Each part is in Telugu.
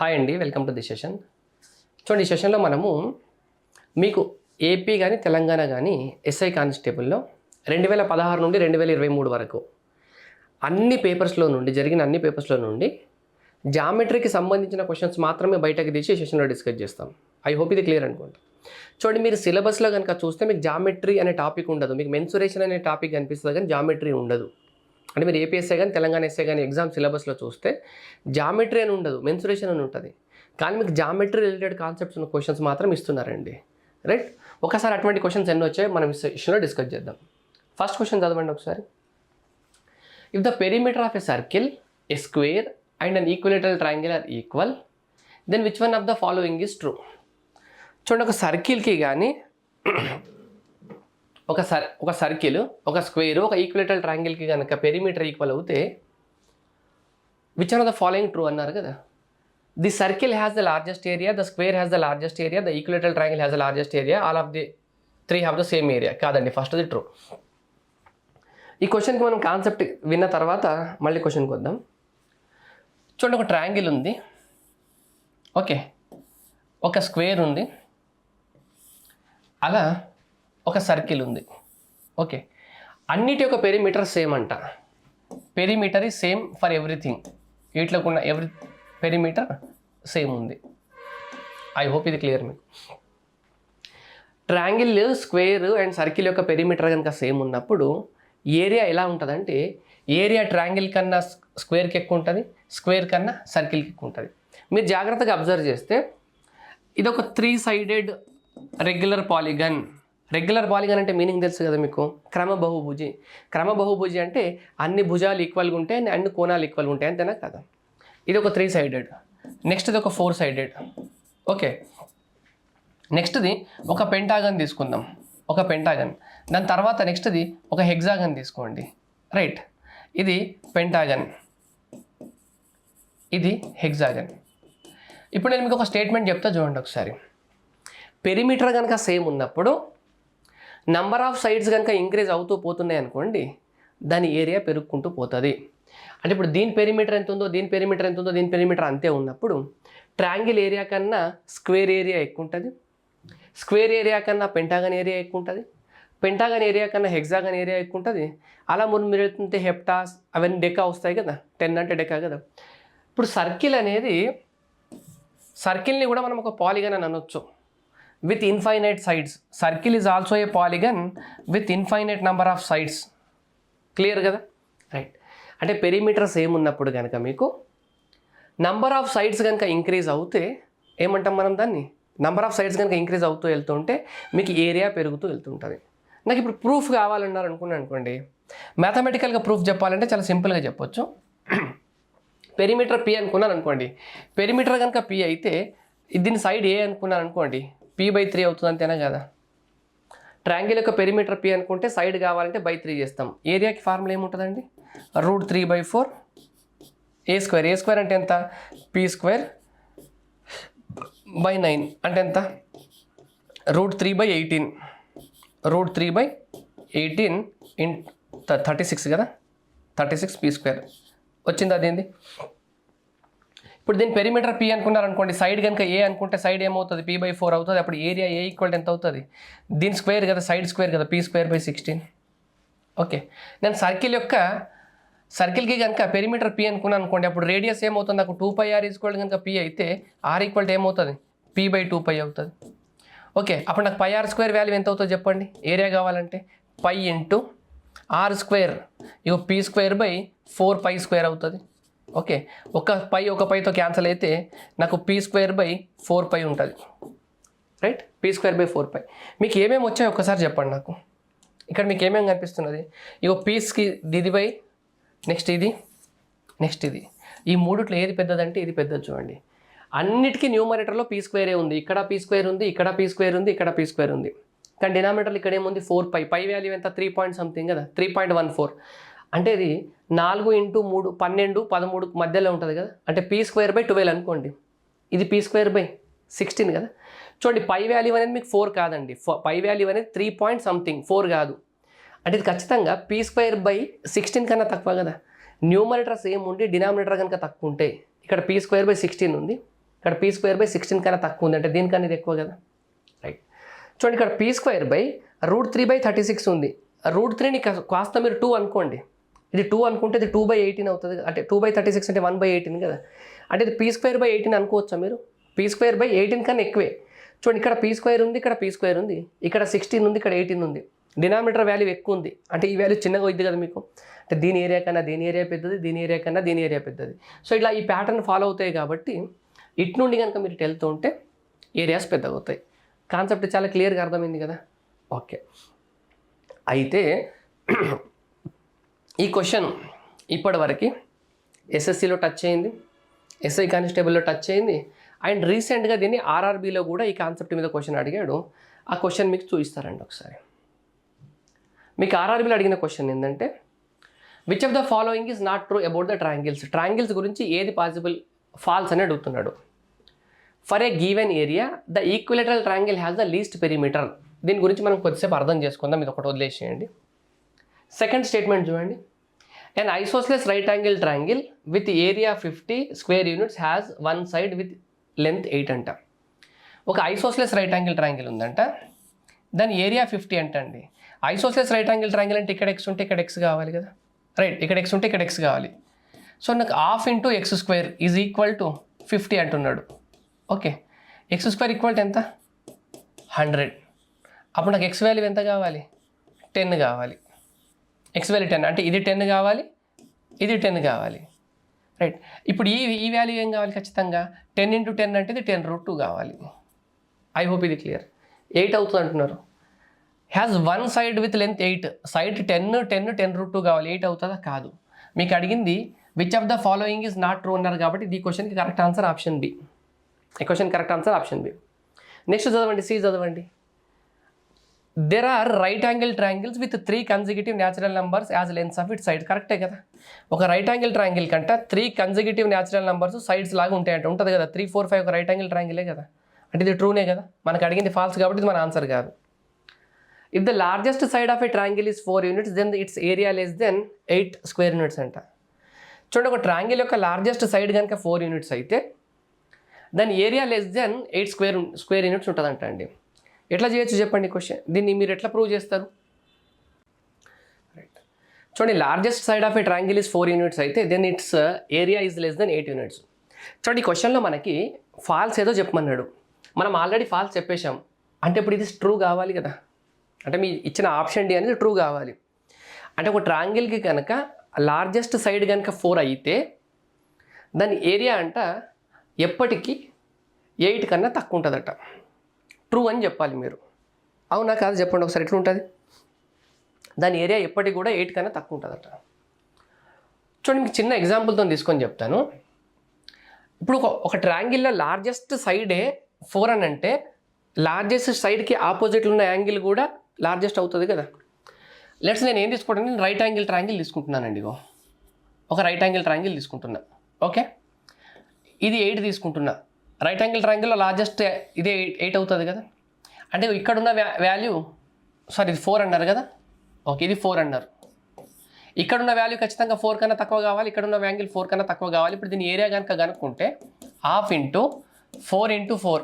హాయ్ అండి, వెల్కమ్ టు ది సెషన్. చూడండి, ఈ సెషన్లో మనము మీకు ఏపీ కానీ తెలంగాణ కానీ ఎస్ఐ కానిస్టేబుల్లో 2016 నుండి 2023 వరకు అన్ని పేపర్స్లో నుండి జరిగిన అన్ని పేపర్స్లో నుండి జామెట్రీకి సంబంధించిన క్వశ్చన్స్ మాత్రమే బయటకు తీసి సెషన్లో డిస్కస్ చేస్తాం. ఐ హోప్ ఇది క్లియర్ అనుకుంటా. చూడండి, మీరు సిలబస్లో కనుక చూస్తే మీకు జామెట్రీ అనే టాపిక్ ఉండదు, మీకు మెన్సురేషన్ అనే టాపిక్ కనిపిస్తుంది కానీ జామెట్రీ ఉండదు. అంటే మీరు ఏపీఎస్ఐ కానీ తెలంగాణ ఎస్ఐ కానీ ఎగ్జామ్ సిలబస్లో చూస్తే జామెట్రీ అని ఉండదు, మెన్సురేషన్ అని ఉంటుంది. కానీ మీకు జామెట్రీ రిలేటెడ్ కాన్సెప్ట్స్ ఉన్న క్వశ్చన్స్ మాత్రం ఇస్తున్నారండి, రైట్? ఒకసారి అటువంటి క్వశ్చన్స్ ఎన్ని వచ్చాయో మనం ఇష్యూలో డిస్కస్ చేద్దాం. ఫస్ట్ క్వశ్చన్ చదవండి ఒకసారి. If the perimeter of a circle, a square and an equilateral triangle are equal, then which one of the following is true? చూడండి, ఒక సర్కిల్కి కానీ ఒక సర్కిల్, ఒక స్క్వేర్, ఒక ఈక్విలేటరల్ ట్రయాంగిల్కి కనుక పెరిమీటర్ ఈక్వల్ అవుతే which one of the following true అన్నారు కదా. The circle has the largest area, the square has the largest area, the equilateral triangle has the largest area, all of the three have the same area. కాదండి, ఫస్ట్ది ట్రూ. ఈ క్వశ్చన్కి మనం కాన్సెప్ట్ విన్న తర్వాత మళ్ళీ క్వశ్చన్కి వద్దాం. చూడండి, ఒక ట్రయాంగిల్ ఉంది, ఓకే, ఒక స్క్వేర్ ఉంది, అలా ఒక సర్కిల్ ఉంది, ఓకే. అన్నిటి యొక్క పెరిమీటర్ సేమ్ అంట. Perimeter is same for everything. వీటిలోకి ఉన్న పెరిమీటర్ సేమ్ ఉంది. ఐ హోప్ ఇది క్లియర్ మీకు. ట్రయాంగిల్, స్క్వేర్ అండ్ సర్కిల్ యొక్క పెరిమీటర్ కనుక సేమ్ ఉన్నప్పుడు ఏరియా ఎలా ఉంటుందంటే, ఏరియా ట్రయాంగిల్ కన్నా స్క్వేర్కి ఎక్కువ ఉంటుంది, స్క్వేర్ కన్నా సర్కిల్కి ఎక్కువ ఉంటుంది. మీరు జాగ్రత్తగా అబ్జర్వ్ చేస్తే ఇది ఒక 3 sided regular polygon. Regular polygon అంటే మీనింగ్ తెలుసు కదా మీకు, క్రమబహుభుజి. క్రమబహుభుజి అంటే అన్ని భుజాలు ఈక్వల్గా ఉంటాయి, అన్ని కోణాలు ఈక్వల్గా ఉంటాయి, అంతేనా కదా. ఇది ఒక 3 సైడెడ్. నెక్స్ట్ ఇది ఒక 4 సైడెడ్, ఓకే. నెక్స్ట్ది ఒక పెంటాగన్ తీసుకుందాం, ఒక పెంటాగన్. దాని తర్వాత నెక్స్ట్ది ఒక హెగ్జాగన్ తీసుకోండి, రైట్. ఇది పెంటాగన్, ఇది హెగ్జాగన్. ఇప్పుడు నేను మీకు ఒక స్టేట్మెంట్ చెప్తా చూడండి ఒకసారి. పెరిమీటర్ కనుక సేమ్ ఉన్నప్పుడు నంబర్ ఆఫ్ సైడ్స్ కనుక ఇంక్రీజ్ అవుతూ పోతున్నాయి అనుకోండి, దాని ఏరియా పెరుగుకుంటూ పోతుంది. అంటే ఇప్పుడు దీని పెరిమీటర్ ఎంత ఉందో, దీని పెరిమీటర్ ఎంత ఉందో, దీని పెరిమీటర్ అంతే ఉన్నప్పుడు ట్రయాంగిల్ ఏరియా కన్నా స్క్వేర్ ఏరియా ఎక్కువ ఉంటుంది, స్క్వేర్ ఏరియా కన్నా పెంటాగన్ ఏరియా ఎక్కువ ఉంటుంది, పెంటాగన్ ఏరియా కన్నా హెగ్జాగన్ ఏరియా ఎక్కువ ఉంటుంది. అలా మీరు వెళ్తుంటే హెప్టాస్ అవన్నీ డెకా వస్తాయి కదా, 10 అంటే డెకా కదా. ఇప్పుడు సర్కిల్ అనేది, సర్కిల్ని కూడా మనం ఒక పాలిగన్ అని అనొచ్చు, with infinite sides. Circle is also a polygon with infinite number of sides. Clear కదా, రైట్. అంటే పెరిమీటర్ సేమ్ ఉన్నప్పుడు కనుక మీకు నంబర్ ఆఫ్ సైడ్స్ కనుక ఇంక్రీజ్ అవుతే ఏమంటాం మనం దాన్ని, నంబర్ ఆఫ్ సైడ్స్ కనుక ఇంక్రీజ్ అవుతూ వెళ్తుంటే మీకు ఏరియా పెరుగుతూ వెళ్తుంటుంది. నాకు ఇప్పుడు ప్రూఫ్ కావాలన్నారు అనుకోండి, మ్యాథమెటికల్గా ప్రూఫ్ చెప్పాలంటే చాలా సింపుల్గా చెప్పొచ్చు. పెరిమీటర్ పి అనుకున్నాను అనుకోండి, పెరిమీటర్ కనుక పి అయితే దీని సైడ్ ఏ అనుకున్నాను అనుకోండి, p/3 అవుతుంది, అంతేనా కదా. ట్రయాంగిల్ యొక్క పెరిమీటర్ పి అనుకుంటే సైడ్ కావాలంటే /3 చేస్తాం. ఏరియాకి ఫార్ములా ఏముంటుందండి, √3/4 ఏ స్క్వేర్. ఏ స్క్వేర్ అంటే ఎంత, p²/9 అంటే ఎంత, √3/18. √3/18 ఇన్ 36 కదా, 36 p² వచ్చింది అదేంది. ఇప్పుడు దీని పెరిమీటర్ పి అనుకున్నారు అనుకోండి, సైడ్ కనుక ఏ అనుకుంటే సైడ్ ఏమవుతుంది, p/4 అవుతుంది. అప్పుడు ఏరియా ఏ ఈక్వల్ ఎంత అవుతుంది, దీని స్క్వేర్ కదా, సైడ్ స్క్వేర్ కదా, p²/16. ఓకే, నేను సర్కిల్కి కనుక పెరిమీటర్ పి అనుకున్నాను అనుకోండి, అప్పుడు రేడియస్ ఏమవుతుంది, నాకు 2πr ఈక్వల్ కనుక పి అయితే r ఈక్వల్ ఏమవుతుంది, p/2π అవుతుంది. ఓకే, అప్పుడు నాకు πr² వాల్యూ ఎంత అవుతుందో చెప్పండి, ఏరియా కావాలంటే π × r², ఇగో p²/4π² అవుతుంది. ఓకే, ఒక పైతో క్యాన్సల్ అయితే నాకు p²/4π ఉంటుంది, రైట్. p²/4π. మీకు ఏమేమి వచ్చాయో ఒక్కసారి చెప్పండి నాకు. ఇక్కడ మీకు ఏమేమి కనిపిస్తున్నది, ఇగో పీస్కి ఇది బై, నెక్స్ట్ ఇది, నెక్స్ట్ ఇది. ఈ మూడిట్లో ఏది పెద్దదంటే ఇది పెద్దది. చూడండి, అన్నిటికీ న్యూమరేటర్లో p² ఉంది, ఇక్కడ p² ఉంది, ఇక్కడ p² ఉంది, ఇక్కడ p² ఉంది. కానీ డినామినేటర్లో ఇక్కడ ఏముంది, 4π. పై వాల్యూ ఎంత, 3 పాయింట్ సంథింగ్ కదా, 3.14. అంటే ఇది 4 × 3 12 13 మధ్యలో ఉంటుంది కదా, అంటే p²/12 అనుకోండి. ఇది p²/16 కదా. చూడండి, పై వాల్యూ అనేది మీకు 4 కాదండి, పై వాల్యూ అనేది 3 పాయింట్ సంథింగ్, 4 కాదు. అంటే ఇది ఖచ్చితంగా p²/16 కన్నా తక్కువ కదా. న్యూమరేటర్ సేమ్ ఉండి డినామినేటర్ కనుక తక్కువ ఉంటే, ఇక్కడ p²/16 ఉంది, ఇక్కడ p²/16 కన్నా తక్కువ ఉంది, అంటే దీనికన్నా ఇది ఎక్కువ కదా, రైట్. చూడండి ఇక్కడ p²/√3/36 ఉంది. √3ని కాస్త మీరు 2 అనుకోండి, ఇది 2 అనుకుంటే ఇది 2/18 అవుతుంది, అంటే 2/36 అంటే 1/18 కదా, అంటే ఇది p²/18 అనుకోవచ్చా మీరు? p²/18 కన్నా ఎక్కువే. చూడండి ఇక్కడ p² ఉంది, ఇక్కడ p² ఉంది, ఇక్కడ 16 ఉంది, ఇక్కడ 18 ఉంది, డినామినేటర్ వాల్యూ ఎక్కువ ఉంది, అంటే ఈ వాల్యూ చిన్నగా అవుతుంది కదా మీకు, అంటే దీని ఏరియా కన్నా దీని ఏరియా పెద్దది, దీని ఏరియా కన్నా దీని ఏరియా పెద్దది. సో ఇట్లా ఈ ప్యాటర్న్ ఫాలో అవుతాయి కాబట్టి ఇటు నుండి కనుక మీరు ఇటు వెళ్తూ ఉంటే ఏరియాస్ పెద్దగా అవుతాయి. కాన్సెప్ట్ చాలా క్లియర్గా అర్థమైంది కదా, ఓకే. అయితే ఈ క్వశ్చన్ ఇప్పటివరకు ఎస్ఎస్సిలో టచ్ అయింది, ఎస్ఐ కానిస్టేబుల్లో టచ్ అయింది, అండ్ రీసెంట్గా దీన్ని ఆర్ఆర్బీలో కూడా ఈ కాన్సెప్ట్ మీద క్వశ్చన్ అడిగాడు. ఆ క్వశ్చన్ మీకు చూపిస్తారండి ఒకసారి. మీకు ఆర్ఆర్బీలో అడిగిన క్వశ్చన్ ఏంటంటే, which of the following is not true about the triangles. Triangles గురించి ఏది పాసిబుల్ ఫాల్స్ అని అడుగుతున్నాడు. For a given area the equilateral triangle has the least perimeter. దీని గురించి మనం కొద్దిసేపు అర్థం చేసుకుందాం, ఇది ఒకటి వదిలేసేయండి. సెకండ్ స్టేట్మెంట్ చూడండి, an isosceles right angle triangle with area 50 square units has one side with length 8 అంట. ఒక ఐసోస్లెస్ రైట్ యాంగిల్ ట్రయాంగిల్ ఉందంట, దాని ఏరియా 50 అంటండి. ఐసోస్లెస్ రైట్ యాంగిల్ ట్రయాంగిల్ అంటే ఇక్కడ x ఉంటే ఇక్కడ x కావాలి కదా, రైట్, ఇక్కడ x ఉంటే ఇక్కడ x కావాలి. సో నాకు ½ × x² ఈజ్ ఈక్వల్ టు 50 అంటున్నాడు. ఓకే, x² ఈక్వల్ టు ఎంత? 100. అప్పుడు నాకు x వాల్యూ ఎంత కావాలి? 10 కావాలి. x వాల్యూ 10 అంటే ఇది 10 కావాలి, ఇది 10 కావాలి, రైట్. ఇప్పుడు ఈ వాల్యూ ఏం కావాలి? ఖచ్చితంగా 10 × 10 అంటే ఇది 10√2 కావాలి. ఐ హోప్ ఇది క్లియర్. 8 అవుతుంది అంటున్నారు. Has one side with length 8, side 10√2 కావాలి. 8 అవుతుందా? కాదు. మీకు అడిగింది which of the following is not true అన్నారు కాబట్టి ఈ క్వశ్చన్కి కరెక్ట్ ఆన్సర్ ఆప్షన్ బి. ఈ question correct answer option B. Next చదవండి, సి చదవండి. There are right angle triangles with 3 consecutive natural numbers as lengths of it side. కరెక్టే కదా, ఒక రైట్ యాంగిల్ ట్రయాంగిల్ కంటే 3 కన్సిక్యూటివ్ న్యాచురల్ నెంబర్స్ సైడ్స్ లాగా ఉంటాయంట. ఉంటుంది కదా, 3, 4, 5 ఒక రైట్ యాంగిల్ ట్రయాంగిలే కదా, అంటే ఇది ట్రూనే కదా. మనకు అడిగింది ఫాల్స్ కాబట్టి ఇది మన ఆన్సర్ కాదు. If the largest side of a triangle is 4 units then its area less than 8 square units అంట. చూడండి, ఒక ట్రయాంగిల్ యొక్క లార్జెస్ట్ సైడ్ కనుక 4 యూనిట్స్ అయితే దాని area less than 8 square units ఉంటుందంట అండి. ఎట్లా చేయొచ్చు చెప్పండి క్వశ్చన్, దీన్ని మీరు ఎట్లా ప్రూవ్ చేస్తారు? రైట్, చూడండి, largest side of a triangle is 4 units అయితే then its area is less than 8 units. చూడండి, ఈ క్వశ్చన్లో మనకి ఫాల్స్ ఏదో చెప్పమన్నాడు, మనం ఆల్రెడీ ఫాల్స్ చెప్పేశాం, అంటే ఇప్పుడు ఇది ట్రూ కావాలి కదా, అంటే మీ ఇచ్చిన ఆప్షన్ డి అనేది ట్రూ కావాలి. అంటే ఒక ట్రయాంగిల్కి కనుక లార్జెస్ట్ సైడ్ కనుక 4 అయితే దాని ఏరియా అంట ఎప్పటికీ 8 కన్నా తక్కువ ఉంటుందట. ట్రూ అని చెప్పాలి మీరు. అవునా కాదు చెప్పండి ఒకసారి, ఎట్లా ఉంటుంది? దాని ఏరియా ఎప్పటికి కూడా 8 కన్నా తక్కువ ఉంటుందట. చూడండి, మీకు చిన్న ఎగ్జాంపుల్తో తీసుకొని చెప్తాను. ఇప్పుడు ఒక ట్రయాంగిల్లో లార్జెస్ట్ సైడే 4 అని అంటే లార్జెస్ట్ సైడ్కి ఆపోజిట్లో ఉన్న యాంగిల్ కూడా లార్జెస్ట్ అవుతుంది కదా. లెట్స్ నేను ఏం తీసుకుంటాను, నేను రైట్ యాంగిల్ ట్రయాంగిల్ తీసుకుంటున్నానండి. ఒక రైట్ యాంగిల్ ట్రయాంగిల్ తీసుకుంటున్నా, ఓకే. ఇది 8 తీసుకుంటున్నా. రైట్ యాంగిల్ ట్రయాంగిల్లో లార్జెస్ట్ ఇదే 8 అవుతుంది కదా. అంటే ఇక్కడున్న వాల్యూ, సారీ ఇది 4 అన్నారు కదా, ఓకే, ఇది 4 అన్నారు. ఇక్కడున్న వాల్యూ ఖచ్చితంగా 4 కన్నా తక్కువ కావాలి, ఇక్కడున్న యాంగిల్ 4 కన్నా తక్కువ కావాలి. ఇప్పుడు దీని ఏరియా కనుక కనుక్కుంటే ½ × 4 × 4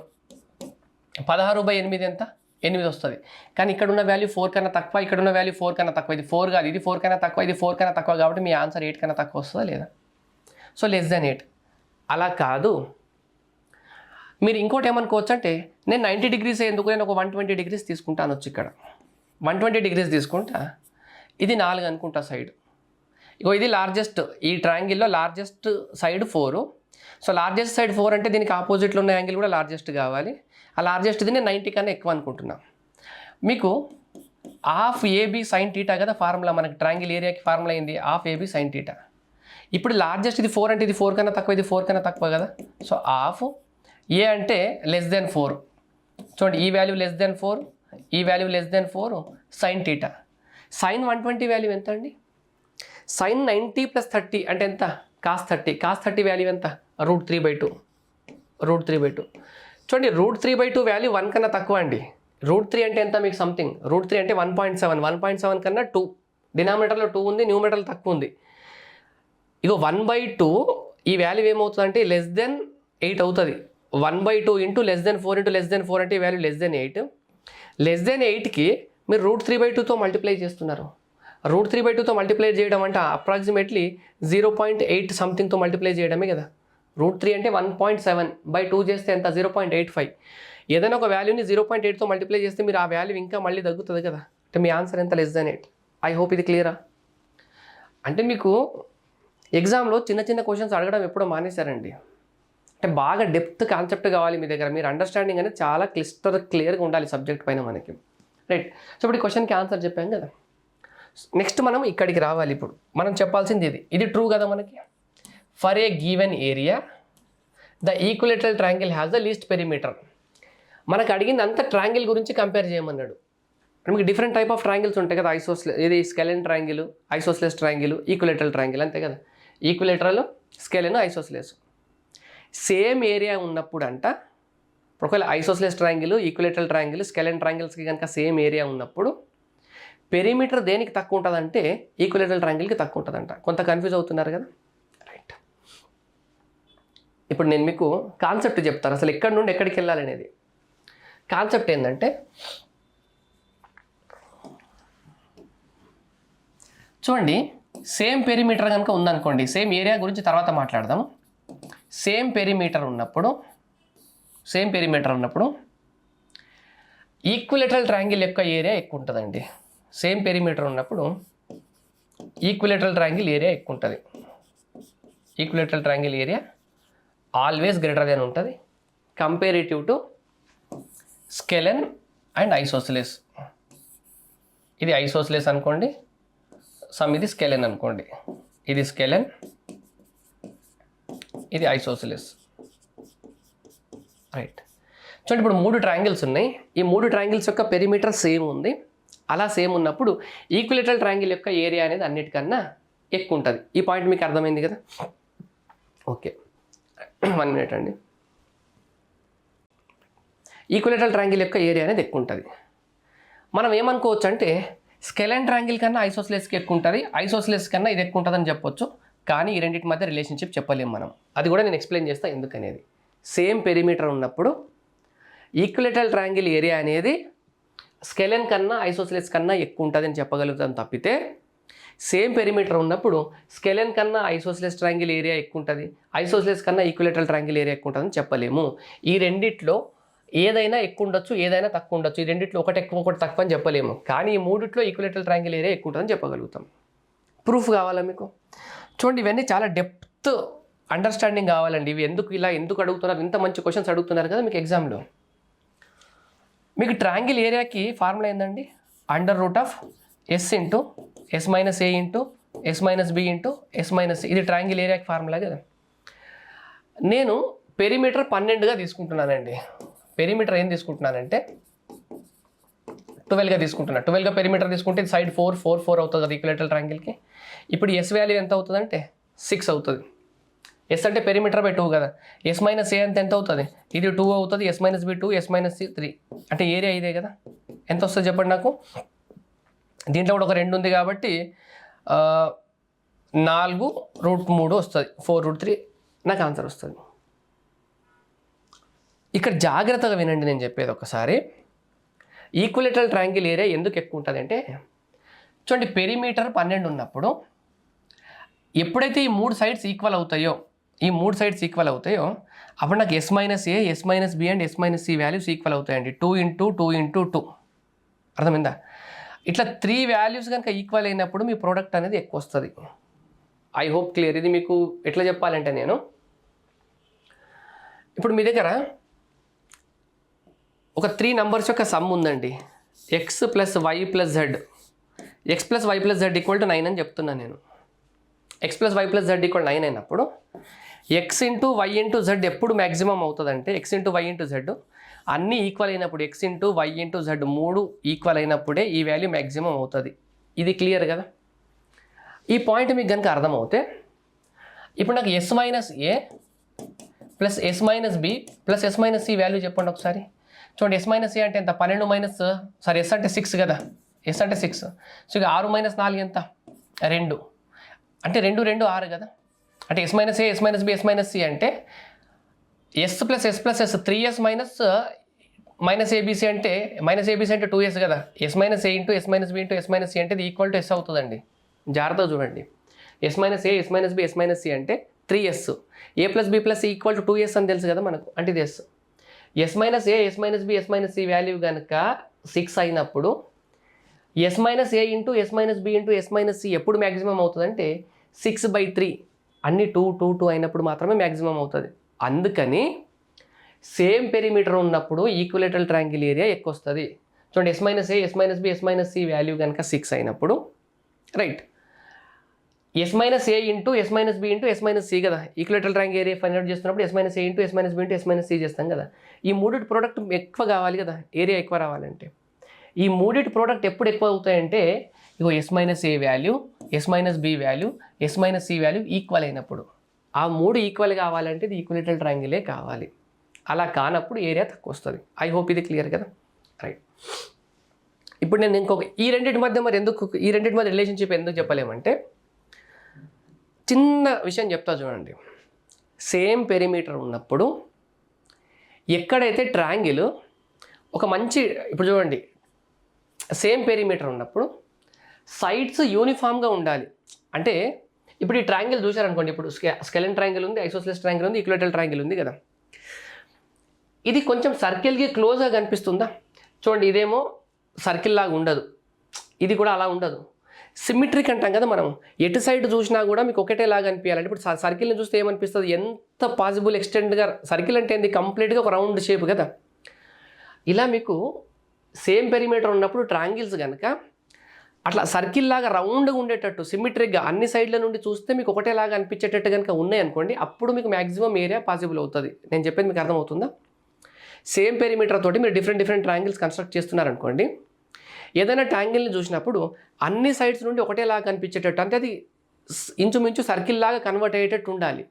16/8 ఎంత? 8 వస్తుంది. కానీ ఇక్కడున్న వాల్యూ 4 కన్నా తక్కువ, ఇక్కడున్న వాల్యూ 4 కన్నా తక్కువ. ఇది 4 కాదు, ఇది 4 కన్నా తక్కువ, ఇది 4 కన్నా తక్కువ, కాబట్టి మీ ఆన్సర్ 8 కన్నా తక్కువ వస్తుందా లేదా? So less than 8. అలా కాదు, మీరు ఇంకోటి ఏమనుకోవచ్చు అంటే నేను 90 డిగ్రీస్ ఎందుకు, నేను ఒక 120 డిగ్రీస్ తీసుకుంటాను వచ్చి ఇక్కడ 120 డిగ్రీస్ తీసుకుంటా, ఇది 4 అనుకుంటా సైడ్. ఇగో ఇది లార్జెస్ట్, ఈ ట్రయాంగిల్లో largest side 4. So largest side 4 అంటే దీనికి ఆపోజిట్లో ఉన్న యాంగిల్ కూడా లార్జెస్ట్ కావాలి. ఆ లార్జెస్ట్ది నేను 90 కన్నా ఎక్కువ అనుకుంటున్నా. మీకు ½ AB sin θ కదా ఫార్ములా, మనకి ట్రయాంగిల్ ఏరియాకి ఫార్ములా అయింది ½ AB sin θ. ఇప్పుడు లార్జెస్ట్ ఇది 4 అంటే ఇది 4 కన్నా తక్కువ, ఇది 4 కన్నా తక్కువ కదా. సో ½ A అంటే లెస్ దెన్ 4. చూడండి, ఈ వాల్యూ లెస్ దెన్ 4, ఈ value less than 4 sin θ. sin 120 value ఎంత అండి? sin 90 + 30 అంటే ఎంత? cos 30. cos 30 వాల్యూ ఎంత? √3/2. √3/2. చూడండి, √3/2 వాల్యూ 1 కన్నా తక్కువ అండి. √3 అంటే ఎంత మీకు సంథింగ్? √3 అంటే 1.7. 1.7 కన్నా 2, డినామినేటర్లో 2 ఉంది, న్యూమరేటర్లో తక్కువ ఉంది. ఇగో 1/2 ఈ వాల్యూ ఏమవుతుంది అంటే లెస్ దెన్ 8 అవుతుంది. 1/2 ఇంటూ (4) ఇంటూ (4) అంటే ఈ వాల్యూ (8). (8కి మీరు √3/2తో మల్టిప్లై చేస్తున్నారు. √3/2తో మల్టిప్లై చేయడం అంటే అప్రాక్సిమేట్లీ 0.8 సంథింగ్తో మల్టిప్లై చేయడమే కదా. √3 అంటే 1.7/2 చేస్తే ఎంత 0.85. ఏదైనా ఒక వాల్యూని 0.8తో మల్టిప్లై చేస్తే మీరు ఆ వాల్యూ ఇంకా మళ్ళీ తగ్గుతుంది కదా. అంటే మీ ఆన్సర్ ఎంత (8). ఐ హోప్ ఇది క్లియరా. అంటే మీకు ఎగ్జామ్లో చిన్న చిన్న క్వశ్చన్స్ అడగడం ఎప్పుడో మానేశారండి. అంటే బాగా డెప్త్ కాన్సెప్ట్ కావాలి మీ దగ్గర. మీరు అండర్స్టాండింగ్ అనేది చాలా క్లియర్గా ఉండాలి సబ్జెక్ట్ పైన మనకి. రైట్. సో ఇప్పుడు ఈ క్వశ్చన్కి ఆన్సర్ చెప్పాం కదా. నెక్స్ట్ మనం ఇక్కడికి రావాలి. ఇప్పుడు మనం చెప్పాల్సింది ఇది ట్రూ కదా మనకి. For a given area the equilateral triangle has the least perimeter. మనకు అడిగింది అంత ట్రయాంగిల్ గురించి కంపేర్ చేయమన్నాడు. మీకు డిఫరెంట్ టైప్ ఆఫ్ ట్రయాంగిల్స్ ఉంటాయి కదా. ఇది scalene triangle, isosceles triangle, equilateral triangle, అంతే కదా. Equilateral, scalene, isosceles same area ఉన్నప్పుడు అంట. ఒకవేళ isosceles triangle, equilateral triangle, scalene ట్రయాంగిల్స్కి కనుక సేమ్ ఏరియా ఉన్నప్పుడు పెరిమీటర్ దేనికి తక్కువ ఉంటుందంటే ఈక్విలేటరల్ ట్రయాంగిల్కి తక్కువ ఉంటుందంట. కొంత కన్ఫ్యూజ్ అవుతున్నారు కదా. రైట్. ఇప్పుడు నేను మీకు కాన్సెప్ట్ చెప్తాను అసలు ఎక్కడి నుండి ఎక్కడికి వెళ్ళాలి అనేది. కాన్సెప్ట్ ఏంటంటే చూడండి, సేమ్ పెరిమీటర్ కనుక ఉందనుకోండి, సేమ్ ఏరియా గురించి తర్వాత మాట్లాడదాం. సేమ్ పెరిమీటర్ ఉన్నప్పుడు ఈక్విలేటరల్ ట్రయాంగిల్ యొక్క ఏరియా ఎక్కువ ఉంటుందండి. సేమ్ పెరిమీటర్ ఉన్నప్పుడు ఈక్విలేటరల్ ట్రయాంగిల్ ఏరియా ఎక్కువ ఉంటుంది. Equilateral triangle area always greater than ఉంటుంది comparative to scalene and isosceles. ఇది ఐసోస్లెస్ అనుకోండి, ఇది స్కెలెన్ అనుకోండి. ఇది స్కెలెన్, ఇది ఐసోస్లెస్. రైట్. చూడండి, ఇప్పుడు 3 ట్రయాంగిల్స్ ఉన్నాయి. ఈ 3 ట్రయాంగిల్స్ యొక్క పెరిమీటర్ సేమ్ ఉంది. అలా సేమ్ ఉన్నప్పుడు ఈక్విలేటరల్ ట్రయాంగిల్ యొక్క ఏరియా అనేది అన్నిటికన్నా ఎక్కువ ఉంటుంది. ఈ పాయింట్ మీకు అర్థమైంది కదా. ఓకే, 1 మినిట్ అండి. ఈక్విలేటరల్ ట్రయాంగిల్ యొక్క ఏరియా అనేది ఎక్కువ ఉంటుంది. మనం ఏమనుకోవచ్చు అంటే స్కెలెన్ ట్రయాంగిల్ కన్నా ఐసోస్లెస్కి ఎక్కువ ఉంటుంది, ఐసోస్లెస్ కన్నా ఇది ఎక్కువ ఉంటుందని చెప్పొచ్చు. కానీ ఈ రెండింటి మధ్య రిలేషన్షిప్ చెప్పలేము మనం. అది కూడా నేను ఎక్స్ప్లెయిన్ చేస్తాను ఎందుకనేది. సేమ్ పెరిమీటర్ ఉన్నప్పుడు ఈక్విలేటరల్ ట్రయాంగిల్ ఏరియా అనేది స్కెలెన్ కన్నా ఐసోస్లెస్ కన్నా ఎక్కువ ఉంటుంది అని చెప్పగలుగుతాం తప్పితే, సేమ్ పెరిమీటర్ ఉన్నప్పుడు స్కెలెన్ కన్నా ఐసోస్లెస్ ట్రయాంగిల్ ఏరియా ఎక్కువ ఉంటుంది, ఐసోస్లెస్ కన్నా ఈక్విలేటరల్ ట్రయాంగిల్ ఏరియా ఎక్కువ ఉంటుందని చెప్పలేము. ఈ రెండిట్లో ఏదైనా ఎక్కువ ఉండొచ్చు, ఏదైనా తక్కువ ఉండొచ్చు. ఈ రెండిట్లో ఒకటి ఎక్కువ ఒకటి తక్కువ అని చెప్పలేము. కానీ ఈ 3ట్లో ఈక్విలేటరల్ ట్రయాంగిల్ ఏరియా ఎక్కువ ఉంటుందని చెప్పగలుగుతాం. ప్రూఫ్ కావాలా మీకు? చూడండి, ఇవన్నీ చాలా డెప్త్ అండర్స్టాండింగ్ కావాలండి. ఇవి ఎందుకు అడుగుతున్నారు, ఇంత మంచి క్వశ్చన్స్ అడుగుతున్నారు కదా మీకు ఎగ్జామ్లో. మీకు ట్రయాంగిల్ ఏరియాకి ఫార్ములా ఏందండి? √S into S minus A into S minus B into S minus C. ఇది ట్రయాంగిల్ ఏరియాకి ఫార్ములా కదా. నేను పెరిమీటర్ 12గా తీసుకుంటున్నానండి. పెరిమీటర్ ఏం తీసుకుంటున్నానంటే 12గా తీసుకుంటున్నా. 12గా పెరిమీటర్ తీసుకుంటే సైడ్ 4 అవుతుంది కదా ఈక్విలేటరల్ ట్రయాంగిల్కి. ఇప్పుడు S వాల్యూ ఎంత అవుతుందంటే 6 అవుతుంది. S అంటే పెరిమీటర్ బై 2 కదా. S మైనస్ A అంటే ఎంత అవుతుంది? ఇది 2 అవుతుంది. S minus B 2, S minus C 3. అంటే ఏరియా ఇదే కదా. ఎంత వస్తుంది చెప్పండి నాకు? దీంట్లో కూడా ఒక 2 ఉంది కాబట్టి 4√3 వస్తుంది. 4√3 నాకు ఆన్సర్ వస్తుంది. ఇక్కడ జాగ్రత్తగా వినండి నేను చెప్పేది ఒకసారి. ఈక్విలేటరల్ ట్రయాంగిల్ ఏరియా ఎందుకు ఎక్కువ ఉంటుంది అంటే, చూడండి, పెరిమీటర్ 12 ఉన్నప్పుడు ఎప్పుడైతే ఈ 3 సైడ్స్ ఈక్వల్ అవుతాయో అప్పుడు నాకు S minus A, S minus B and S minus C values equal అవుతాయండి. 2 ఇంటూ 2 ఇంటూ 2. అర్థమైందా? ఇట్లా 3 వాల్యూస్ కనుక ఈక్వల్ అయినప్పుడు మీ ప్రోడక్ట్ అనేది ఎక్కువ వస్తుంది. I hope clear. ఇది మీకు ఎట్లా చెప్పాలంటే, నేను ఇప్పుడు మీ దగ్గర ఒక 3 నంబర్స్ యొక్క సమ్ ఉందండి. x plus y plus z. X plus y plus z equal to 9 అని చెప్తున్నాను నేను. x plus y plus z equal 9 అయినప్పుడు x into y into z ఎప్పుడు మ్యాక్సిమం అవుతుందంటే x into y into z అన్నీ ఈక్వల్ అయినప్పుడు, x into y into z 3 equal అయినప్పుడే ఈ వాల్యూ మ్యాక్సిమం అవుతుంది. ఇది క్లియర్ కదా. ఈ పాయింట్ మీకు కనుక అర్థమవుతే ఇప్పుడు నాకు S minus A plus S minus B plus S minus C value చెప్పండి ఒకసారి. చూడండి, S మైనస్ A అంటే ఎంత? 12 మైనస్ S అంటే 6 కదా. S అంటే 6. సో ఇక 6 మైనస్ 4 ఎంత? 2. అంటే 2 6 కదా. అంటే S minus A, S minus B, S minus C అంటే S plus S plus S 3s minus ABC అంటే 2s కదా. S minus A into S minus B into S minus C అంటే ఇది ఈక్వల్ టు ఎస్ అవుతుందండి. జాగ్రత్తగా చూడండి. S minus A S minus B S minus C అంటే 3s. A plus B plus C equal to 2s అని తెలుసు కదా మనకు, అంటే ఇది S. Yes minus A S minus B S minus C value కనుక 6 అయినప్పుడు S minus A into S minus B into S minus C ఎప్పుడు మ్యాక్సిమం అవుతుందంటే 6/3 అన్ని 2 అయినప్పుడు మాత్రమే మ్యాక్సిమం అవుతుంది. అందుకని సేమ్ పెరిమీటర్ ఉన్నప్పుడు ఈక్విలేటరల్ ట్రయాంగిల్ ఏరియా ఎక్కువ వస్తుంది. చూడండి, S minus A S minus B S minus C value కనుక 6 అయినప్పుడు, right, S minus A into S minus B into S minus C కదా. Equilateral triangle area find out చేస్తున్నప్పుడు S minus A into S minus B into S minus C చేస్తాం కదా. ఈ మూడిటి ప్రోడక్ట్ ఎక్కువ కావాలి కదా, ఏరియా ఎక్కువ రావాలంటే. ఈ మూడిటి ప్రోడక్ట్ ఎప్పుడు ఎక్కువ అవుతాయంటే ఇగో S minus A value S minus B value S minus C value equal అయినప్పుడు. ఆ మూడు ఈక్వల్ కావాలంటే ఇది ఈక్విలేటరల్ ట్రయాంగిలే కావాలి. అలా కానప్పుడు ఏరియా తక్కువ వస్తుంది. ఐ హోప్ ఇది క్లియర్ కదా, రైట్. ఇప్పుడు నేను ఇంకొక ఈ రెండింటి మధ్య రిలేషన్షిప్ ఎందుకు చెప్పలేమంటే చిన్న విషయం చెప్తా చూడండి. సేమ్ పెరిమీటర్ ఉన్నప్పుడు ఎక్కడైతే ట్రయాంగిల్ ఒక మంచి, ఇప్పుడు చూడండి, సేమ్ పెరిమీటర్ ఉన్నప్పుడు సైడ్స్ యూనిఫామ్గా ఉండాలి. అంటే ఇప్పుడు ఈ ట్రయాంగిల్ చూశారనుకోండి, ఇప్పుడు స్కెలెన్ ట్రయాంగిల్ ఉంది, ఐసోసెలస్ ట్రయాంగిల్ ఉంది, ఈక్విలేటరల్ ట్రయాంగిల్ ఉంది కదా. ఇది కొంచెం సర్కిల్కి క్లోజ్గా కనిపిస్తుందా? చూడండి, ఇదేమో సర్కిల్ లాగా ఉండదు, ఇది కూడా అలా ఉండదు. సిమ్మెట్రిక్ అంటాం కదా మనం. ఎటు సైడ్ చూసినా కూడా మీకు ఒకటేలాగా అనిపించాలంటే ఇప్పుడు సర్కిల్ని చూస్తే ఏమనిపిస్తుంది, ఎంత పాసిబుల్ ఎక్స్టెండ్గా. సర్కిల్ అంటే ఏంది, కంప్లీట్గా ఒక రౌండ్ షేప్ కదా. ఇలా మీకు సేమ్ పెరిమీటర్ ఉన్నప్పుడు ట్రయాంగిల్స్ కనుక అట్లా సర్కిల్ లాగా రౌండ్గా ఉండేటట్టు సిమ్మెట్రిక్గా అన్ని సైడ్ల నుండి చూస్తే మీకు ఒకటేలాగా అనిపించేటట్టు కనుక ఉన్నాయనుకోండి, అప్పుడు మీకు మ్యాక్సిమం ఏరియా పాసిబుల్ అవుతుంది. నేను చెప్పేది మీకు అర్థమవుతుందా? సేమ్ పెరిమీటర్ తోటి మీరు డిఫరెంట్ ట్రయాంగిల్స్ కన్స్ట్రక్ట్ చేస్తున్నారనుకోండి, ఏదైనా ట్రయాంగిల్ని చూసినప్పుడు అన్ని సైడ్స్ నుండి ఒకటేలాగా కనిపించేటట్టు, అంటే అది ఇంచుమించు సర్కిల్ లాగా కన్వర్ట్ అయ్యేటట్టు ఉండాలి.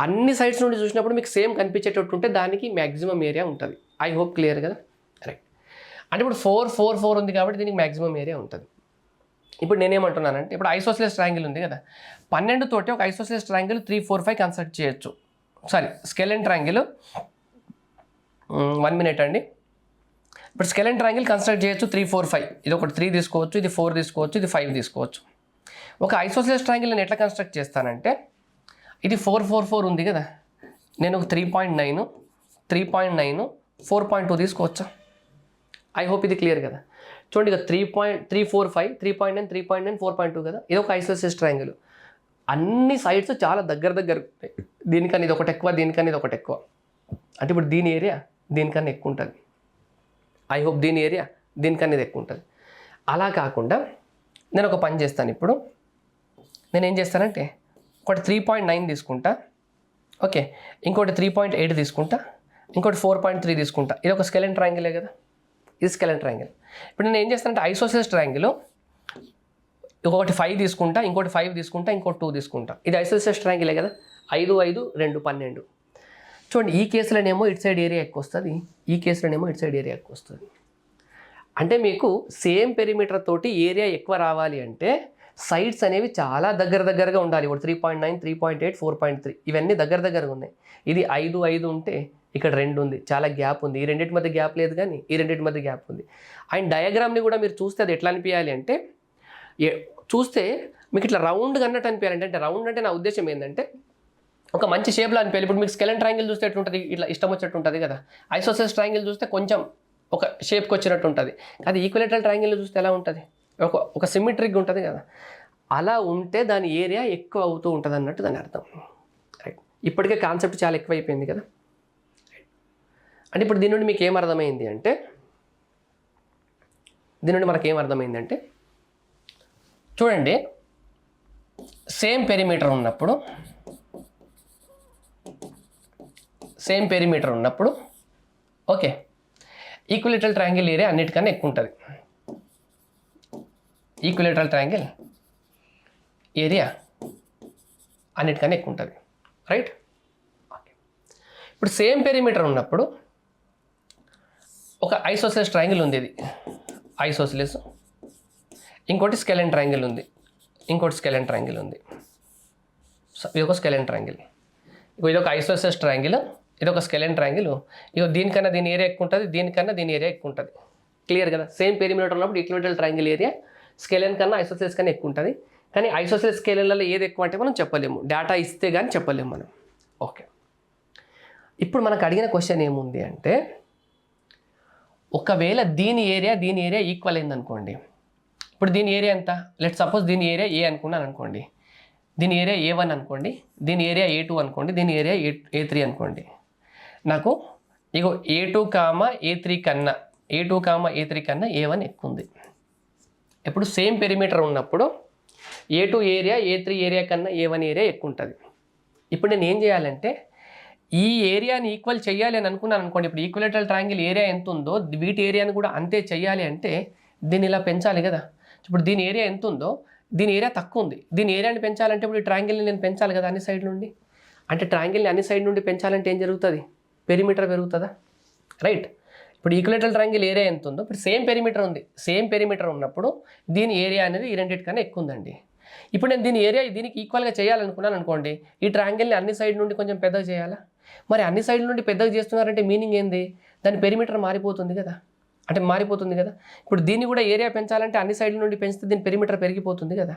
అన్ని సైడ్స్ నుండి చూసినప్పుడు మీకు సేమ్ కనిపించేటట్టు ఉంటే దానికి మ్యాక్సిమం ఏరియా ఉంటుంది. ఐ హోప్ క్లియర్ కదా, రైట్. అంటే ఇప్పుడు 4 ఉంది కాబట్టి దీనికి మ్యాక్సిమం ఏరియా ఉంటుంది. ఇప్పుడు నేనేమంటున్నానంటే ఇప్పుడు ఐసోసెలస్ ట్రయాంగిల్ ఉంది కదా, 12 తోటి ఒక ఐసోసెలస్ ట్రయాంగిల్ 3, 4, 5 కన్స్ట్రక్ట్ చేయొచ్చు. సారీ, స్కెలెన్ ట్రయాంగిల్ 1 minute అండి. ఇప్పుడు స్కెలెన్ ట్రయాంగిల్ కన్స్ట్రక్ట్ చేయొచ్చు 3, 4, 5. ఇది ఒకటి 3 తీసుకోవచ్చు, ఇది 4 తీసుకోవచ్చు, ఇది 5 తీసుకోవచ్చు. ఒక ఐసోసెలస్ ట్రయాంగిల్ నేను ఎట్లా కన్స్ట్రక్ట్ చేస్తానంటే, ఇది 4, 4, 4 ఉంది కదా, నేను ఒక 3.9, 3.9, 4.2 తీసుకోవచ్చా? ఐ హోప్ ఇది క్లియర్ కదా. చూడండి, ఇక 3, 4, 5, 3.9, 3.9, 4.2 కదా. ఇది ఒక ఐసోసెలస్ ట్రయాంగిల్. అన్ని సైడ్స్ చాలా దగ్గర ఉంటాయి. దీనికన్నా ఇది ఒకటి ఎక్కువ, దీనికన్నా ఇది ఒకటి ఎక్కువ. అంటే ఇప్పుడు దీని ఏరియా దీనికన్నా ఎక్కువ ఉంటుంది. ఐ హోప్ దీని ఏరియా దీనికన్నా ఇది ఎక్కువ ఉంటుంది. అలా కాకుండా నేను ఒక పని చేస్తాను. ఇప్పుడు నేను ఏం చేస్తానంటే ఒకటి 3.9 తీసుకుంటా, ఓకే, ఇంకోటి 3.8 తీసుకుంటా, ఇంకోటి 4.3 తీసుకుంటా. ఇది ఒక స్కెలెన్ ట్రయాంగిలే కదా, ఇది స్కెలెన్ ట్రయాంగిల్. ఇప్పుడు నేను ఏం చేస్తానంటే ఐసోసెలస్ ట్రయాంగిల్ ఒకటి 5 తీసుకుంటా, ఇంకోటి 5 తీసుకుంటా, ఇంకోటి 2 తీసుకుంటా. ఇది ఐసోసెలస్ ట్రయాంగిలే కదా, 5, 5, 2, 12. చూడండి, ఈ కేసులోనేమో ఇటు సైడ్ ఏరియా ఎక్కువ వస్తుంది, ఈ కేసులోనేమో ఇటు సైడ్ ఏరియా ఎక్కువ వస్తుంది. అంటే మీకు సేమ్ పెరిమీటర్ తోటి ఏరియా ఎక్కువ రావాలి అంటే సైడ్స్ అనేవి చాలా దగ్గరగా ఉండాలి. ఇప్పుడు 3.9, 3.8, 4.3 ఇవన్నీ దగ్గరగా ఉన్నాయి. ఇది 5, 5 ఉంటే ఇక్కడ 2 ఉంది, చాలా గ్యాప్ ఉంది. ఈ రెండింటి మధ్య గ్యాప్ లేదు, కానీ ఈ రెండింటి మధ్య గ్యాప్ ఉంది. అండ్ డయాగ్రామ్ని కూడా మీరు చూస్తే అది ఎట్లా అనిపించాలి అంటే, చూస్తే మీకు ఇట్లా రౌండ్గా అన్నట్టు అనిపించాలంటే, అంటే రౌండ్ అంటే నా ఉద్దేశం ఏంటంటే ఒక మంచి షేప్లో అనిపించాలి. ఇప్పుడు మీకు స్కెలెన్ ట్రయాంగిల్ చూస్తే ఎట్లుంటుంది, ఇట్లా ఇష్టం వచ్చేట్టు ఉంటుంది కదా. ఐసోసెలస్ ట్రయాంగిల్ చూస్తే కొంచెం ఒక షేప్కి వచ్చినట్టు ఉంటుంది. అది ఈక్విలేటరల్ ట్రయాంగిల్ చూస్తే ఎలా ఉంటుంది, ఒక సిమ్మెట్రిక్గా ఉంటుంది కదా. అలా ఉంటే దాని ఏరియా ఎక్కువ అవుతూ ఉంటుంది అన్నట్టు దాని అర్థం, రైట్. ఇప్పటికే కాన్సెప్ట్ చాలా ఎక్కువైపోయింది కదా. అంటే ఇప్పుడు దీని నుండి మీకు ఏమర్థమైంది అంటే, మనకేమర్థమైందంటే చూడండి, సేమ్ పెరిమీటర్ ఉన్నప్పుడు ఓకే, ఈక్విలేటరల్ ట్రయాంగిల్ ఏరియా అన్నిటికన్నా ఎక్కువ ఉంటుంది. ఈక్విలేటరల్ ట్రయాంగిల్ ఏరియా అన్నిటికన్నా ఎక్కువ ఉంటుంది, రైట్. ఓకే, ఇప్పుడు సేమ్ పెరిమీటర్ ఉన్నప్పుడు ఒక ఐసోసెలస్ ట్రయాంగిల్ ఉంది, ఇది ఐసోసెలస్, ఇంకోటి స్కెలెన్ ట్రయాంగిల్ ఉంది, ఇంకోటి స్కెలెన్ ట్రయాంగిల్ ఉంది. ఇది ఒక స్కెలెన్ ట్రయాంగిల్. ఇది ఒక ఐసోసెలస్ ట్రయాంగిల్, ఇది ఒక స్కెలెన్ ట్రయాంగిల్. ఇగో దీనికన్నా దీని ఏరియా ఎక్కువ ఉంటుంది, దీనికన్నా దీని ఏరియా ఎక్కువ ఉంటుంది. క్లియర్ కదా? సేమ్ పెరిమీటర్ ఉన్నప్పుడు ఈక్విలేటరల్ ట్రయాంగిల్ ఏరియా స్కెలెన్ కన్నా ఐసోసెలిస్ కన్నా ఎక్కువ ఉంటుంది. కానీ ఐసోసెలిస్ స్కెలెన్లలో ఏది ఎక్కువ అంటే మనం చెప్పలేము, డేటా ఇస్తే కానీ చెప్పలేము మనం. ఓకే, ఇప్పుడు మనకు అడిగిన క్వశ్చన్ ఏముంది అంటే, ఒకవేళ దీని ఏరియా ఈక్వల్ అయిందనుకోండి. ఇప్పుడు దీని ఏరియా ఎంత? లెట్ సపోజ్ దీని ఏరియా ఏ అనుకున్నాను అనుకోండి, దీని ఏరియా A1 అనుకోండి, దీని ఏరియా A2 అనుకోండి, దీని ఏరియా A3 అనుకోండి. నాకు ఇగో A2, A3 కన్నా A1 ఎక్కువ ఉంది. ఇప్పుడు సేమ్ పెరిమీటర్ ఉన్నప్పుడు A2 ఏరియా A3 ఏరియా కన్నా A1 ఏరియా ఎక్కువ ఉంటుంది. ఇప్పుడు నేను ఏం చేయాలంటే ఈ ఏరియాని ఈక్వల్ చేయాలి అని అనుకున్నాను అనుకోండి. ఇప్పుడు ఈక్విలేటరల్ ట్రయాంగిల్ ఏరియా ఎంత ఉందో వీటి ఏరియాని కూడా అంతే చేయాలి అంటే దీన్ని ఇలా పెంచాలి కదా. ఇప్పుడు దీని ఏరియా ఎంత ఉందో దీని ఏరియా తక్కువ ఉంది, దీని ఏరియాని పెంచాలంటే ఇప్పుడు ఈ ట్రయాంగిల్ని నేను పెంచాలి కదా అన్ని సైడ్ నుండి. అంటే ట్రయాంగిల్ని అన్ని సైడ్ నుండి పెంచాలంటే ఏం జరుగుతుంది? పెరిమీటర్ పెరుగుతుందా? రైట్. ఇప్పుడు ఈక్విలేటరల్ ట్రయాంగిల్ ఏరియా ఎంత ఉందో ఇప్పుడు సేమ్ పెరిమీటర్ ఉంది. సేమ్ పెరిమీటర్ ఉన్నప్పుడు దీని ఏరియా అనేది ఈ రెండింటికన్నా ఎక్కువ ఉందండి. ఇప్పుడు నేను దీని ఏరియా దీనికి ఈక్వల్గా చేయాలనుకున్నాను అనుకోండి, ఈ ట్రయాంగిల్ని అన్ని సైడ్ నుండి కొంచెం పెద్దగా చేయాలా? మరి అన్ని సైడ్ నుండి పెద్దగా చేస్తున్నారంటే మీనింగ్ ఏంది? దాని పెరిమీటర్ మారిపోతుంది కదా, అంటే మారిపోతుంది కదా. ఇప్పుడు దీన్ని కూడా ఏరియా పెంచాలంటే అన్ని సైడ్ల నుండి పెంచితే దీని పెరిమీటర్ పెరిగిపోతుంది కదా.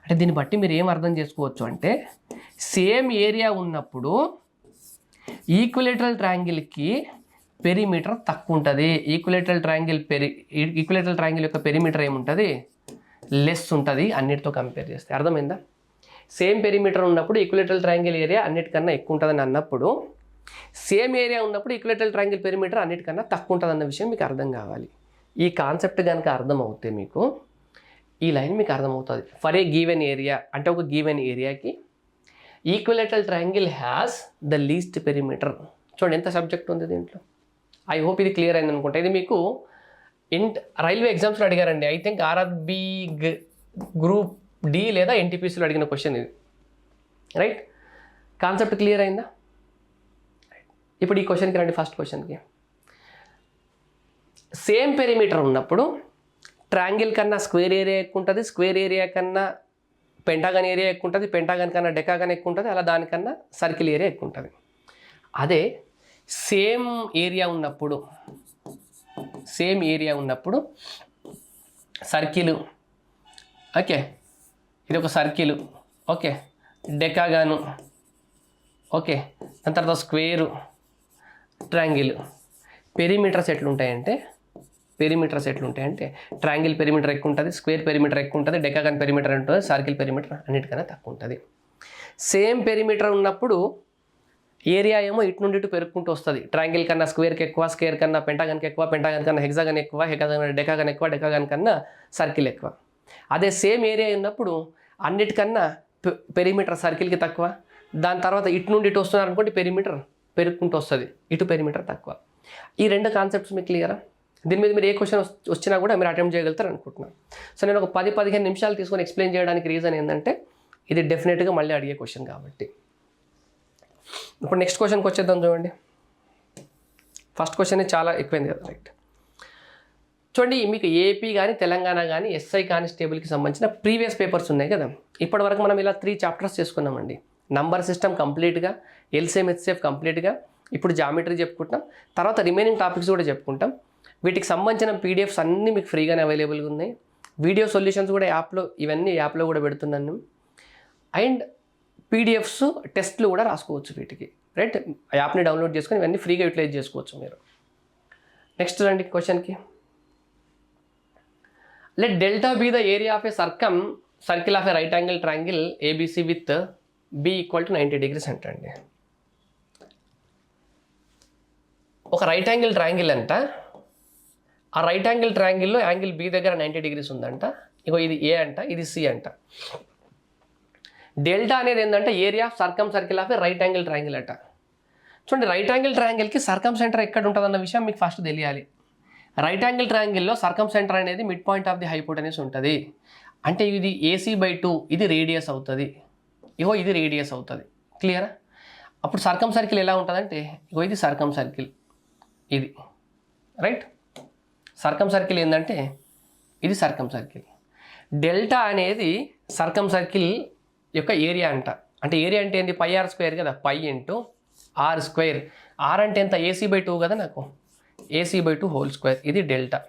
అంటే దీన్ని బట్టి మీరు ఏం అర్థం చేసుకోవచ్చు అంటే, సేమ్ ఏరియా ఉన్నప్పుడు ఈక్విలేటరల్ ట్రయాంగిల్కి పెరిమీటర్ తక్కువ ఉంటుంది. ఈక్విలేటరల్ ట్రయాంగిల్ యొక్క పెరిమీటర్ ఏముంటుంది? లెస్ ఉంటుంది అన్నిటితో కంపేర్ చేస్తే. అర్థమైందా? సేమ్ పెరిమీటర్ ఉన్నప్పుడు ఈక్విలేటరల్ ట్రయాంగిల్ ఏరియా అన్నిటికన్నా ఎక్కువ ఉంటుందని అన్నప్పుడు, సేమ్ ఏరియా ఉన్నప్పుడు ఈక్విలేటరల్ ట్రయాంగిల్ పెరిమీటర్ అన్నిటికన్నా తక్కువ ఉంటుంది అన్న విషయం మీకు అర్థం కావాలి. ఈ కాన్సెప్ట్ కనుక అర్థం అవుతే మీకు ఈ లైన్ మీకు అర్థమవుతుంది. ఫర్ ఏ గివెన్ ఏరియా అంటే ఒక గివెన్ ఏరియాకి equilateral triangle has the least perimeter. చూడండి ఎంత సబ్జెక్ట్ ఉంది దీంట్లో. ఐ హోప్ ఇది క్లియర్ అయింది అనుకుంటా. ఇది మీకు రైల్వే ఎగ్జామ్స్లో అడిగారండి. I think RRB group D లేదా ఎన్టీపీసీలో అడిగిన క్వశ్చన్ ఇది. రైట్, కాన్సెప్ట్ క్లియర్ అయిందా? ఇప్పుడు ఈ క్వశ్చన్కి రండి. ఫస్ట్ క్వశ్చన్కి, సేమ్ పెరిమీటర్ ఉన్నప్పుడు ట్రయాంగిల్ కన్నా స్క్వేర్ ఏరియా ఎక్కువ ఉంటుంది, స్క్వేర్ ఏరియా కన్నా పెంటాగన్ ఏరియా ఎక్కువ ఉంటుంది, పెంటాగన్ కన్నా డెకాగన్ ఎక్కువ ఉంటుంది, అలా దానికన్నా సర్కిల్ ఏరియా ఎక్కువ ఉంటుంది. అదే సేమ్ ఏరియా ఉన్నప్పుడు సర్కిల్, ఓకే, ఇది ఒక సర్కిల్, ఓకే, డెకాగాను, ఓకే, దాని తర్వాత స్క్వేరు, ట్రయాంగిల్. పెరిమీటర్స్ ఎట్లుంటాయంటే ట్రయాంగిల్ పెరిమీటర్ ఎక్కువ ఉంటుంది, స్క్వేర్ పెరిమీటర్ ఎక్కువ ఉంటుంది, డెకాగన్ పెరిమీటర్ ఉంటుంది, సర్కిల్ పెరిమీటర్ అన్నిటికన్నా తక్కువ ఉంటుంది. సేమ్ పెరిమీటర్ ఉన్నప్పుడు ఏరియా ఏమో ఇటు నుండి ఇటు పెరుగుకుంటూ వస్తుంది. ట్రయాంగిల్ కన్నా స్క్వేర్కి ఎక్కువ, స్క్వేర్ కన్నా పెంటాగన్కి ఎక్కువ, పెంటాగన్ కన్నా హెక్సాగన్ ఎక్కువ, హెక్సాగన్ కన్నా డెకాగన్ ఎక్కువ, డెకాగన్ కన్నా సర్కిల్ ఎక్కువ. అదే సేమ్ ఏరియా ఉన్నప్పుడు అన్నిటికన్నా పెరిమీటర్ సర్కిల్కి తక్కువ, దాని తర్వాత ఇటు నుండి ఇటు వస్తున్నారు అనుకోండి పెరిమీటర్ పెరుగుకుంటూ వస్తుంది, ఇటు పెరిమీటర్ తక్కువ. ఈ రెండు కాన్సెప్ట్స్ మీకు క్లియరా? దీని మీద మీరు ఏ క్వశ్చన్ వచ్చినా కూడా మీరు అటెంప్ట్ చేయగలుగుతారు అనుకుంటున్నాను. సో నేను ఒక 10-15 నిమిషాలు తీసుకొని ఎక్స్ప్లెయిన్ చేయడానికి రీజన్ ఏంటంటే ఇది డెఫినెట్గా మళ్ళీ అడిగే క్వశ్చన్ కాబట్టి. ఇప్పుడు నెక్స్ట్ క్వశ్చన్కి వచ్చేద్దాం. చూడండి, ఫస్ట్ క్వశ్చన్ చాలా ఎక్కువైంది కదా. రైట్, చూడండి, మీకు ఏపీ కానీ తెలంగాణ కానీ ఎస్ఐ కానిస్టేబుల్కి సంబంధించిన ప్రీవియస్ పేపర్స్ ఉన్నాయి కదా. ఇప్పటివరకు మనం ఇలా 3 చాప్టర్స్ చేసుకున్నామండి. నంబర్ సిస్టమ్ కంప్లీట్గా, ఎల్సిఎం హెచ్సిఎఫ్ కంప్లీట్గా, ఇప్పుడు జామెట్రీ చెప్పుకుంటాం, తర్వాత రిమైనింగ్ టాపిక్స్ కూడా చెప్పుకుంటాం. వీటికి సంబంధించిన పీడిఎఫ్స్ అన్నీ మీకు ఫ్రీగానే అవైలబుల్గా ఉన్నాయి. వీడియో సొల్యూషన్స్ కూడా ఇవన్నీ యాప్లో కూడా పెడుతున్నాను. అండ్ పీడిఎఫ్స్ టెస్ట్లు కూడా రాసుకోవచ్చు వీటికి. రైట్, యాప్ని డౌన్లోడ్ చేసుకొని ఇవన్నీ ఫ్రీగా యూటిలైజ్ చేసుకోవచ్చు మీరు. నెక్స్ట్ రండి క్వశ్చన్కి. Let delta be the area of a circle of a right angle triangle ABC with B equal to 90 degrees అంటండి. ఒక రైట్ యాంగిల్ ట్రయాంగిల్ అంట, ఆ రైట్ యాంగిల్ ట్రయాంగిల్లో యాంగిల్ బి దగ్గర 90 degrees ఉందంట. ఇగో ఇది ఏ అంట, ఇది సి అంట. డెల్టా అనేది ఏంటంటే area of circle of a right angle triangle అంట. చూడండి, రైట్ యాంగిల్ ట్రయాంగిల్కి సర్కమ్ సెంటర్ ఎక్కడ ఉంటుందన్న విషయం మీకు ఫస్ట్ తెలియాలి. రైట్ యాంగిల్ ట్రయాంగిల్లో సర్కమ్ సెంటర్ అనేది mid point of the hypotenuse ఉంటుంది. అంటే ఇది AC/2, ఇది రేడియస్ అవుతుంది. ఇగో ఇది రేడియస్ అవుతుంది. క్లియరా? అప్పుడు సర్కమ్ సర్కిల్ ఎలా ఉంటుందంటే ఇగో ఇది సర్కమ్ సర్కిల్, ఇది రైట్. సర్కమ్ సర్కిల్ ఏంటంటే ఇది సర్కమ్ సర్కిల్. డెల్టా అనేది సర్కమ్ సర్కిల్ యొక్క ఏరియా అంట. అంటే ఏరియా అంటే ఏంది? πr² కదా, π ఇంటూ ఆర్ స్క్వేర్. ఆర్ అంటే ఎంత? AC/2 కదా నాకు, AC/2 హోల్ స్క్వేర్. ఇది డెల్టా.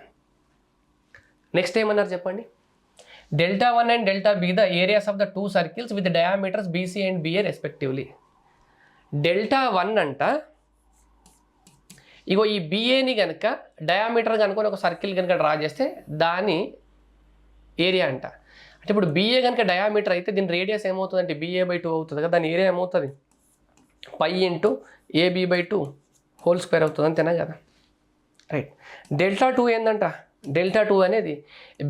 నెక్స్ట్ ఏమన్నారు చెప్పండి? Δ1 and Δb the areas of the two circles with the diameters BC and BA respectively. Δ1 అంట ఇగో ఈ BAని కనుక డయామీటర్ కనుకొని ఒక సర్కిల్ కనుక డ్రా చేస్తే దాని ఏరియా అంట. అంటే ఇప్పుడు BA కనుక డయామీటర్ అయితే దీని రేడియస్ ఏమవుతుందంటే BA/2 అవుతుంది కదా, దాని ఏరియా ఏమవుతుంది? π × AB/2 హోల్ స్క్వేర్ అవుతుంది, అంతేనా కదా? రైట్. Δ2 ఏందంట? Δ2 అనేది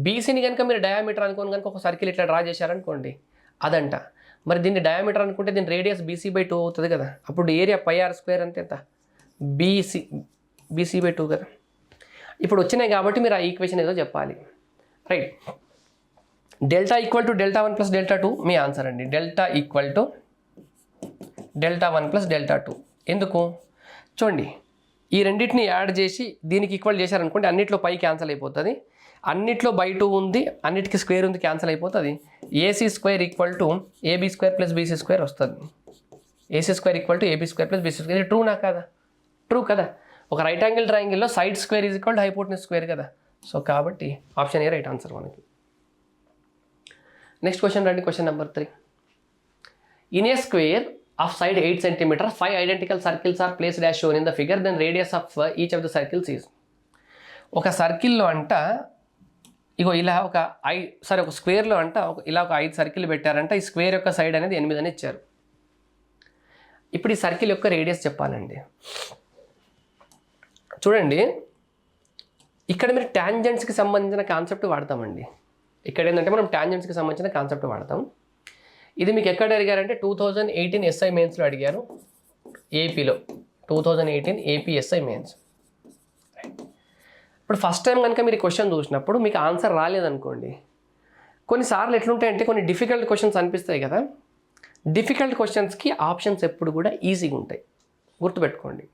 BCని కనుక మీరు డయామీటర్ అనుకోని కనుక ఒక సర్కిల్ ఇట్లా డ్రా చేశారనుకోండి, అదంట. మరి దీన్ని డయామీటర్ అనుకుంటే దీని రేడియస్ BC/2 అవుతుంది కదా, అప్పుడు ఏరియా πr² అంటే ఎంత? BC/2 కదా. ఇప్పుడు వచ్చినాయి కాబట్టి మీరు ఆ ఈక్వేషన్ ఏదో చెప్పాలి. రైట్. డెల్టా ఈక్వల్ టు Δ1 + Δ2 మీ ఆన్సర్ అండి. Delta equal to Δ1 + Δ2. ఎందుకు? చూడండి, ఈ రెండింటిని యాడ్ చేసి దీనికి ఈక్వల్ చేశారనుకోండి, అన్నిట్లో పై క్యాన్సల్ అయిపోతుంది, అన్నిట్లో /2 ఉంది, అన్నిటికీ స్క్వేర్ ఉంది, క్యాన్సల్ అయిపోతుంది. AC² = AB² + BC² వస్తుంది. AC² = AB² + BC². ఇది ట్రూనా కదా? ట్రూ కదా. ఒక రైట్ యాంగిల్ ట్రయాంగిల్లో సైడ్ స్క్వేర్ = హైపోటెన్యూస్ స్క్వేర్ కదా. సో కాబట్టి ఆప్షన్ ఏ రైట్ ఆన్సర్ మనకి. నెక్స్ట్ క్వశ్చన్ రండి. Question number 3. In a square of side 8 cm, 5 identical circles are placed as shown in the figure, then radius of each of the circles is. ఒక సర్కిల్లో అంట ఇగో ఇలా ఒక ఒక స్క్వేర్లో అంట ఇలా ఒక 5 సర్కిల్ పెట్టారంట. ఈ స్క్వేర్ యొక్క సైడ్ అనేది 8 అని ఇచ్చారు. ఇప్పుడు ఈ సర్కిల్ యొక్క రేడియస్ చెప్పాలండి. చూడండి, ఇక్కడ మీరు ట్యాంజెంట్స్కి సంబంధించిన కాన్సెప్ట్ వాడతామండి. ఇక్కడ ఏంటంటే మనం ట్యాంజెంట్స్కి సంబంధించిన కాన్సెప్ట్ వాడతాం. ఇది మీకు ఎక్కడ అడిగారంటే 2018 SI మెయిన్స్లో అడిగారు, ఏపీలో 2018 AP SI మెయిన్స్. ఇప్పుడు ఫస్ట్ టైం కనుక మీరు క్వశ్చన్ చూసినప్పుడు మీకు ఆన్సర్ రాలేదనుకోండి, కొన్నిసార్లు ఎట్లుంటాయంటే కొన్ని డిఫికల్ట్ క్వశ్చన్స్ అనిపిస్తాయి కదా, డిఫికల్ట్ క్వశ్చన్స్కి ఆప్షన్స్ ఎప్పుడు కూడా ఈజీగా ఉంటాయి. గుర్తుపెట్టుకోండి,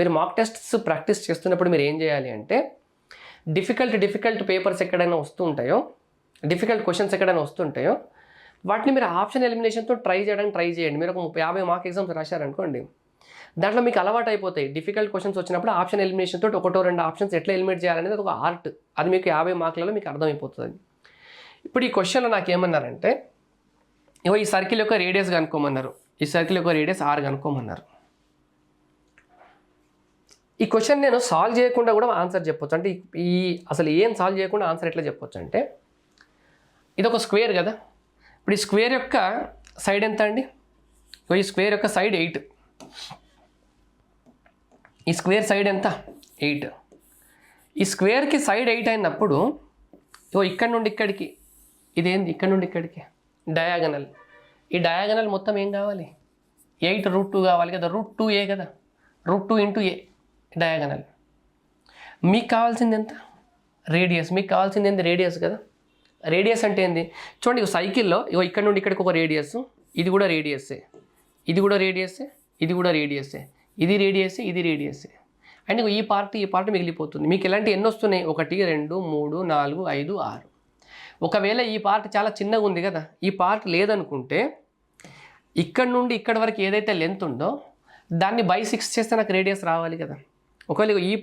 మీరు మాక్ టెస్ట్స్ ప్రాక్టీస్ చేస్తున్నప్పుడు మీరు ఏం చేయాలి అంటే డిఫికల్ట్ పేపర్స్ ఎక్కడైనా వస్తుంటాయో, డిఫికల్ట్ క్వశ్చన్స్ ఎక్కడైనా వస్తుంటాయో వాటిని మీరు ఆప్షన్ ఎలిమినేషన్తో ట్రై చేయండి. మీరు ఒక 50 మార్క్ ఎగ్జామ్స్ రాశారనుకోండి, దాంట్లో మీకు అలవాటు అయిపోతాయి. డిఫికల్ట్ క్వశ్చన్స్ వచ్చినప్పుడు ఆప్షన్ ఎలిమినేషన్ తోటి 1-2 ఆప్షన్స్ ఎట్లా ఎలిమినేట్ చేయాలనేది ఒక ఆర్ట్. అది మీకు 50 మార్కులలో మీకు అర్థమైపోతుంది. ఇప్పుడు ఈ క్వశ్చన్లో నాకు ఏమన్నారంటే, ఇగో ఈ సర్కిల్ యొక్క రేడియస్ కనుక్కోమన్నారు, ఈ సర్కిల్ యొక్క రేడియస్ R కనుక్కోమన్నారు. ఈ క్వశ్చన్ నేను సాల్వ్ చేయకుండా కూడా ఆన్సర్ చెప్పొచ్చు. అంటే అసలు ఏం సాల్వ్ చేయకుండా ఆన్సర్ ఎట్లా చెప్పొచ్చు అంటే, ఇది ఒక స్క్వేర్ కదా. ఇప్పుడు ఈ స్క్వేర్ యొక్క సైడ్ ఎంత అండి? ఈ స్క్వేర్ యొక్క సైడ్ 8. ఈ స్క్వేర్ సైడ్ ఎంత? 8. ఈ స్క్వేర్కి సైడ్ 8 అయినప్పుడు ఇక్కడ నుండి ఇక్కడికి ఇదేంది? ఇక్కడ నుండి ఇక్కడికి డయాగనల్. ఈ డయాగనల్ మొత్తం ఏం కావాలి? 8 √2 కావాలి కదా. √2a కదా, √2 × a డయాగనల్. మీకు కావాల్సింది ఎంత? రేడియస్. మీకు కావాల్సింది ఏంది? రేడియస్ కదా. రేడియస్ అంటే ఏంది? చూడండి, సైకిల్లో ఇక్కడ నుండి ఇక్కడికి ఒక రేడియస్, ఇది కూడా రేడియస్సే, ఇది కూడా రేడియస్సే, ఇది కూడా రేడియస్సే, ఇది రేడియస్సే, ఇది రేడియస్సే. అండ్ ఈ పార్ట్ మిగిలిపోతుంది. మీకు ఇలాంటి ఎన్ని వస్తున్నాయి? 1 2 3 4 5 6. ఒకవేళ ఈ పార్ట్ చాలా చిన్నగా ఉంది కదా, ఈ పార్ట్ లేదనుకుంటే ఇక్కడ నుండి ఇక్కడ వరకు ఏదైతే లెంత్ ఉందో దాన్ని /6 చేస్తే నాకు రేడియస్ రావాలి కదా. ఒకవేళ ఈ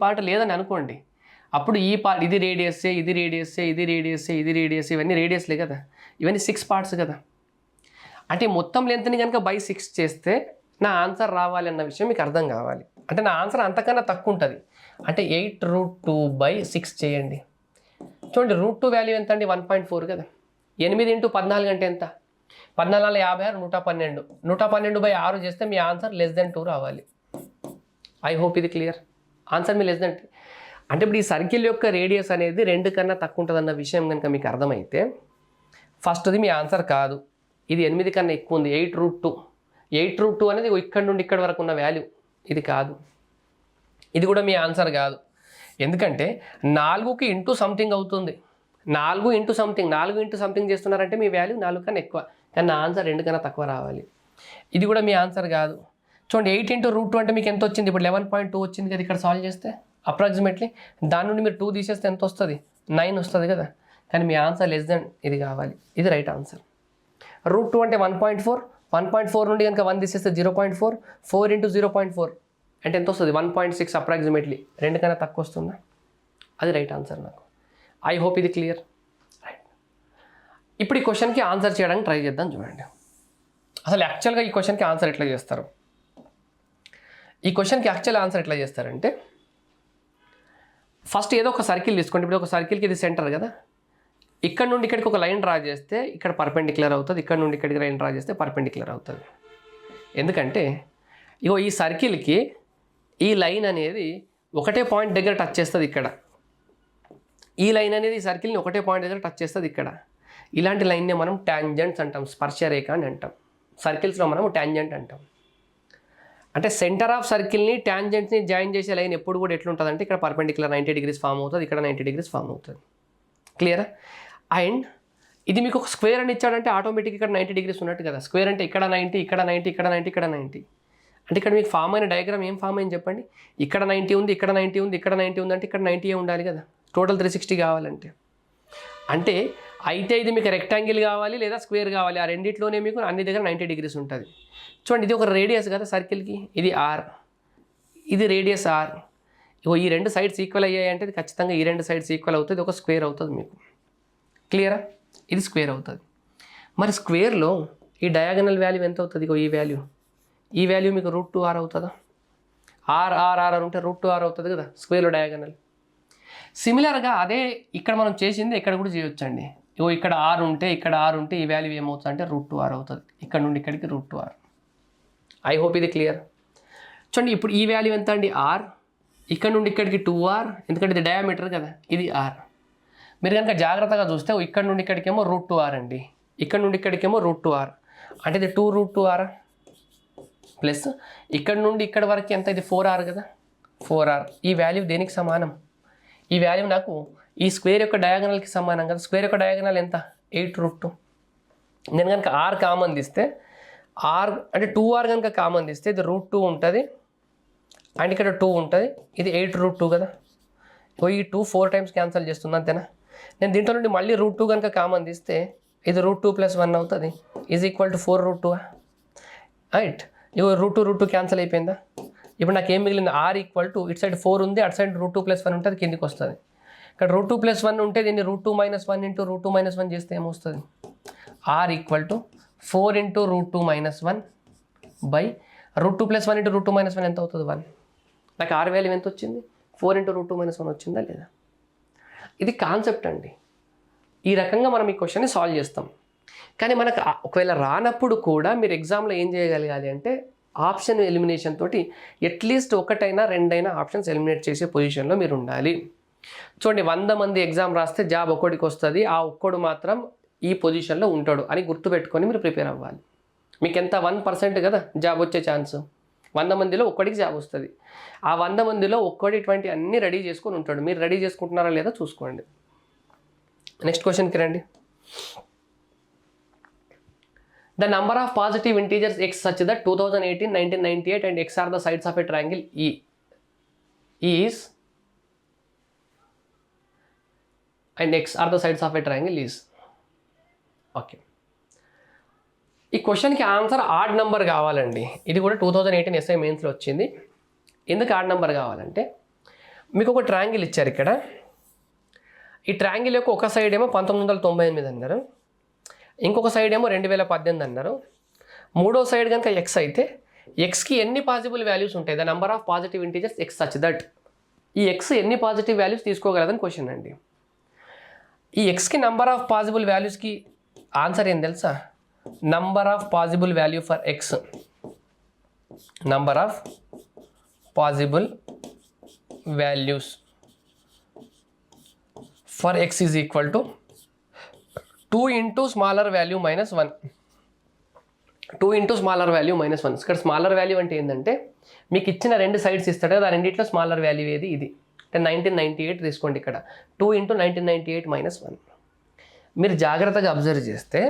పార్ట్ లేదని అనుకోండి, అప్పుడు ఈ పార్ట్ ఇది రేడియస్సే, ఇది రేడియస్సే, ఇది రేడియస్సే, ఇది రేడియస్సే, ఇవన్నీ రేడియస్లే కదా, ఇవన్నీ 6 పార్ట్స్ కదా. అంటే మొత్తం లెంత్ని కనుక /6 చేస్తే నా ఆన్సర్ రావాలి అన్న విషయం మీకు అర్థం కావాలి. అంటే నా ఆన్సర్ అంతకన్నా తక్కువ ఉంటుంది. అంటే 8 √2/6 చేయండి. చూడండి, √2 వాల్యూ ఎంత అండి? 1.4 కదా. 8 × 14 అంటే ఎంత? 14 × 56 112. 112/6 చేస్తే మీ ఆన్సర్ <2 రావాలి. ఐ హోప్ ఇది క్లియర్. ఆన్సర్ మీ <2. అంటే ఇప్పుడు ఈ సర్కిల్ యొక్క రేడియస్ అనేది 2 కన్నా తక్కువ ఉంటుందన్న విషయం కనుక మీకు అర్థమైతే ఫస్ట్ది మీ ఆన్సర్ కాదు. ఇది 8 కన్నా ఎక్కువ ఉంది, 8 √2. 8 √2 అనేది ఇక్కడ నుండి ఇక్కడ వరకు ఉన్న వాల్యూ, ఇది కాదు. ఇది కూడా మీ ఆన్సర్ కాదు. ఎందుకంటే 4కి ఇంటూ సంథింగ్ అవుతుంది. 4 ఇంటూ సంథింగ్ చేస్తున్నారంటే మీ వాల్యూ 4 కన్నా ఎక్కువ, కానీ నా ఆన్సర్ 2 కన్నా తక్కువ రావాలి. ఇది కూడా మీ ఆన్సర్ కాదు. చూడండి, 8 × √2 అంటే మీకు ఎంత వచ్చింది? ఇప్పుడు 11.2 వచ్చింది కదా ఇక్కడ సాల్వ్ చేస్తే అప్రాక్సిమేట్లీ. దాని నుండి మీరు 2 తీసేస్తే ఎంత వస్తుంది? 9 వస్తుంది కదా. కానీ మీ ఆన్సర్ <, ఇది కావాలి. ఇది రైట్ ఆన్సర్. √2 అంటే 1.4, 1.4 నుండి కనుక 1 తీసేస్తే 0.4, 4 ఇంటూ 0.4 అంటే ఎంత వస్తుంది? 1.6 అప్రాక్సిమేట్లీ. 2 కన్నా తక్కువ వస్తుందా? అది రైట్ ఆన్సర్ నాకు. ఐ హోప్ ఇది క్లియర్. రైట్. ఇప్పుడు ఈ క్వశ్చన్కి ఆన్సర్ చేయడానికి ట్రై చేద్దాం. చూడండి అసలు యాక్చువల్గా ఈ క్వశ్చన్కి ఆన్సర్ ఎట్లా చేస్తారు. ఈ క్వశ్చన్కి యాక్చువల్ ఆన్సర్ ఎట్లా చేస్తారంటే, ఫస్ట్ ఏదో ఒక సర్కిల్ తీసుకోండి. ఇప్పుడు ఒక సర్కిల్కి ఇది సెంటర్ కదా, ఇక్కడ నుండి ఇక్కడికి ఒక లైన్ డ్రా చేస్తే ఇక్కడ పర్పెండిక్యులర్ అవుతుంది, ఇక్కడ నుండి ఇక్కడికి లైన్ డ్రా చేస్తే పర్పెండిక్యులర్ అవుతుంది. ఎందుకంటే ఇగో ఈ సర్కిల్కి ఈ లైన్ అనేది ఒకటే పాయింట్ దగ్గర టచ్ చేస్తుంది. ఇక్కడ ఈ లైన్ అనేది ఈ సర్కిల్ని ఒకటే పాయింట్ దగ్గర టచ్ చేస్తుంది. ఇక్కడ ఇలాంటి లైన్నే మనం ట్యాంజెంట్స్ అంటాం, స్పర్శరేఖ అని అంటాం. సర్కిల్స్లో మనం ట్యాంజెంట్ అంటాం. అంటే సెంటర్ ఆఫ్ సర్కిల్ని ట్యాంజెంట్ని జాయిన్ చేసే లైన్ ఎప్పుడు కూడా ఎట్లుంటుంది అంటే ఇక్కడ పర్పెండిక్యులర్ 90 డిగ్రీస్ ఫామ్ అవుతుంది, ఇక్కడ 90 డిగ్రీస్ ఫామ్ అవుతుంది. క్లియరా? అండ్ ఇది మీకు ఒక స్క్వేర్ అని ఇచ్చాడంటే ఆటోమేటిక్ ఇక్కడ 90 డిగ్రీస్ ఉన్నట్టు కదా. స్క్వేర్ అంటే ఇక్కడ 90, ఇక్కడ 90, ఇక్కడ 90, ఇక్కడ 90. అంటే ఇక్కడ మీకు ఫామ్ అయిన డయాగ్రామ్ ఏం ఫామ్ అయింది చెప్పండి? ఇక్కడ 90 ఉంది, ఇక్కడ 90 ఉంది, ఇక్కడ 90 ఉంది, అంటే ఇక్కడ 90 ఉండాలి కదా. టోటల్ 360 కావాలంటే. అంటే అయితే ఇది మీకు రెక్టాంగిల్ కావాలి లేదా స్క్వేర్ కావాలి, ఆ రెండిట్లోనే మీకు అన్ని దగ్గర 90 డిగ్రీస్ ఉంటుంది. చూడండి ఇది ఒక రేడియస్ కదా సర్కిల్కి, ఇది ఆర్, ఇది రేడియస్ ఆర్. ఇగో ఈ రెండు సైడ్స్ ఈక్వల్ అయ్యాయి అంటే ఇది ఖచ్చితంగా ఈ రెండు సైడ్స్ ఈక్వల్ అవుతుంది, ఒక స్క్వేర్ అవుతుంది మీకు. క్లియరా? ఇది స్క్వేర్ అవుతుంది. మరి స్క్వేర్లో ఈ డయాగనల్ వాల్యూ ఎంత అవుతుంది? ఇగో ఈ వాల్యూ మీకు √2r అవుతుందా? ఆర్ ఉంటే √2r అవుతుంది కదా స్క్వేర్లో డయాగనల్. సిమిలర్గా అదే ఇక్కడ మనం చేసింది ఇక్కడ కూడా చేయొచ్చండి. ఇగో ఇక్కడ ఆర్ ఉంటే ఈ వాల్యూ ఏమవుతుంది అంటే √2r అవుతుంది. ఇక్కడ నుండి ఇక్కడికి √2r. ఐ హోప్ ఇది క్లియర్. చూడండి ఇప్పుడు ఈ వాల్యూ ఎంత అండి? ఆర్. ఇక్కడ నుండి ఇక్కడికి 2r, ఎందుకంటే ఇది డయామీటర్ కదా, ఇది ఆర్. మీరు కనుక జాగ్రత్తగా చూస్తే ఇక్కడ నుండి ఇక్కడికేమో √2r అండి, ఇక్కడ నుండి ఇక్కడికేమో √2r, అంటే ఇది 2√2r ప్లస్ ఇక్కడ నుండి ఇక్కడ వరకు ఎంత? ఇది 4r కదా, 4r. ఈ వాల్యూ దేనికి సమానం? ఈ వాల్యూ నాకు ఈ స్క్వేర్ యొక్క డయాగనల్కి సమానం కదా. స్క్వేర్ యొక్క డయాగనల్ ఎంత? 8√2. నేను కనుక r కామన్ తీస్తే ఆర్ అంటే 2r కనుక కామన్ తీస్తే ఇది √2 ఉంటుంది, అండ్ ఇక్కడ 2 ఉంటుంది, ఇది 8√2 కదా. ఈ 2 4 టైమ్స్ క్యాన్సిల్ చేస్తుంది అంతేనా. నేను దీంట్లో నుండి మళ్ళీ √2 కనుక కామన్ తీస్తే ఇది √2 + 1 అవుతుంది, ఈజ్ ఈక్వల్ టు 4√2. రైట్. ఇవి √2 క్యాన్సిల్ అయిపోయిందా? ఇప్పుడు నాకు ఏం మిగిలింది? ఆర్ ఈక్వల్ టు ఇటు సైడ్ 4 ఉంది, అటు సైడ్ √2 + 1 ఉంటుంది, కిందికి వస్తుంది. ఇక్కడ √2 + 1 ఉంటే దీన్ని √2 - 1 ఇంటూ √2 - 1 చేస్తే ఏమొస్తుంది? R equal to 4 into √2 - 1 by √2 + 1 into √2 - 1 ఎంత అవుతుంది? 1. నాకు ఆర్ వాల్యూ ఎంత వచ్చింది? 4 ఇంటూ √2 - 1 వచ్చిందా లేదా? ఇది కాన్సెప్ట్ అండి. ఈ రకంగా మనం ఈ క్వశ్చన్ని సాల్వ్ చేస్తాం. కానీ మనకు ఒకవేళ రానప్పుడు కూడా మీరు ఎగ్జామ్లో ఏం చేయగలగాలి అంటే ఆప్షన్ ఎలిమినేషన్ తోటి అట్లీస్ట్ ఒకటైనా రెండైనా ఆప్షన్స్ ఎలిమినేట్ చేసే పొజిషన్లో మీరు ఉండాలి. చూడండి 100 మంది ఎగ్జామ్ రాస్తే జాబ్ ఒక్కడికి వస్తుంది, ఆ ఒక్కడు మాత్రం ఈ పొజిషన్లో ఉంటాడు అని గుర్తుపెట్టుకొని మీరు ప్రిపేర్ అవ్వాలి. మీకు ఎంత 1% కదా జాబ్ వచ్చే ఛాన్స్. 100 మందిలో ఒక్కడికి జాబ్ వస్తుంది. ఆ 100 మందిలో ఒక్కడి ఇటువంటి అన్నీ రెడీ చేసుకొని ఉంటాడు. మీరు రెడీ చేసుకుంటున్నారా లేదా చూసుకోండి. నెక్స్ట్ క్వశ్చన్కి రండి. The number of positive integers x such that 2018, 1998 and x are the sides of a triangle E is, and x are the sides of a triangle is. Okay. ఈ క్వశ్చన్కి ఆన్సర్ ఆడ్ నెంబర్ కావాలండి. ఇది కూడా 2018 ఎస్ఐ మెయిన్స్లో వచ్చింది. ఎందుకు ఆడ్ నెంబర్ కావాలంటే మీకు ఒక ట్రయాంగిల్ ఇచ్చారు ఇక్కడ. ఈ ట్రయాంగిల్ యొక్క ఒక సైడ్ ఏమో 1998 అన్నారు, ఇంకొక సైడ్ ఏమో 2018 అన్నారు. మూడో సైడ్ కనుక ఎక్స్ అయితే ఎక్స్కి ఎన్ని పాసిబుల్ వాల్యూస్ ఉంటాయి? The number of positive integers X such that ఈ ఎక్స్ ఎన్ని పాజిటివ్ వాల్యూస్ తీసుకోగలదని క్వశ్చన్ అండి. ఈ ఎక్స్కి నంబర్ ఆఫ్ పాసిబుల్ వాల్యూస్కి ఆన్సర్ ఏం తెలుసా? Number of possible value for X, number of possible values for X is equal to 2 into smaller value minus 1. 2 into smaller value minus 1. ఇక్కడ స్మాలర్ వాల్యూ అంటే ఏంటంటే మీకు ఇచ్చిన రెండు సైడ్స్ ఇస్తాడు కదా, ఆ రెండిట్లో స్మాలర్ వాల్యూ ఏది? ఇది. అంటే 1998 తీసుకోండి. ఇక్కడ 2 ఇంటూ 1998 మైనస్ 1. మీరు జాగ్రత్తగా అబ్జర్వ్ చేస్తే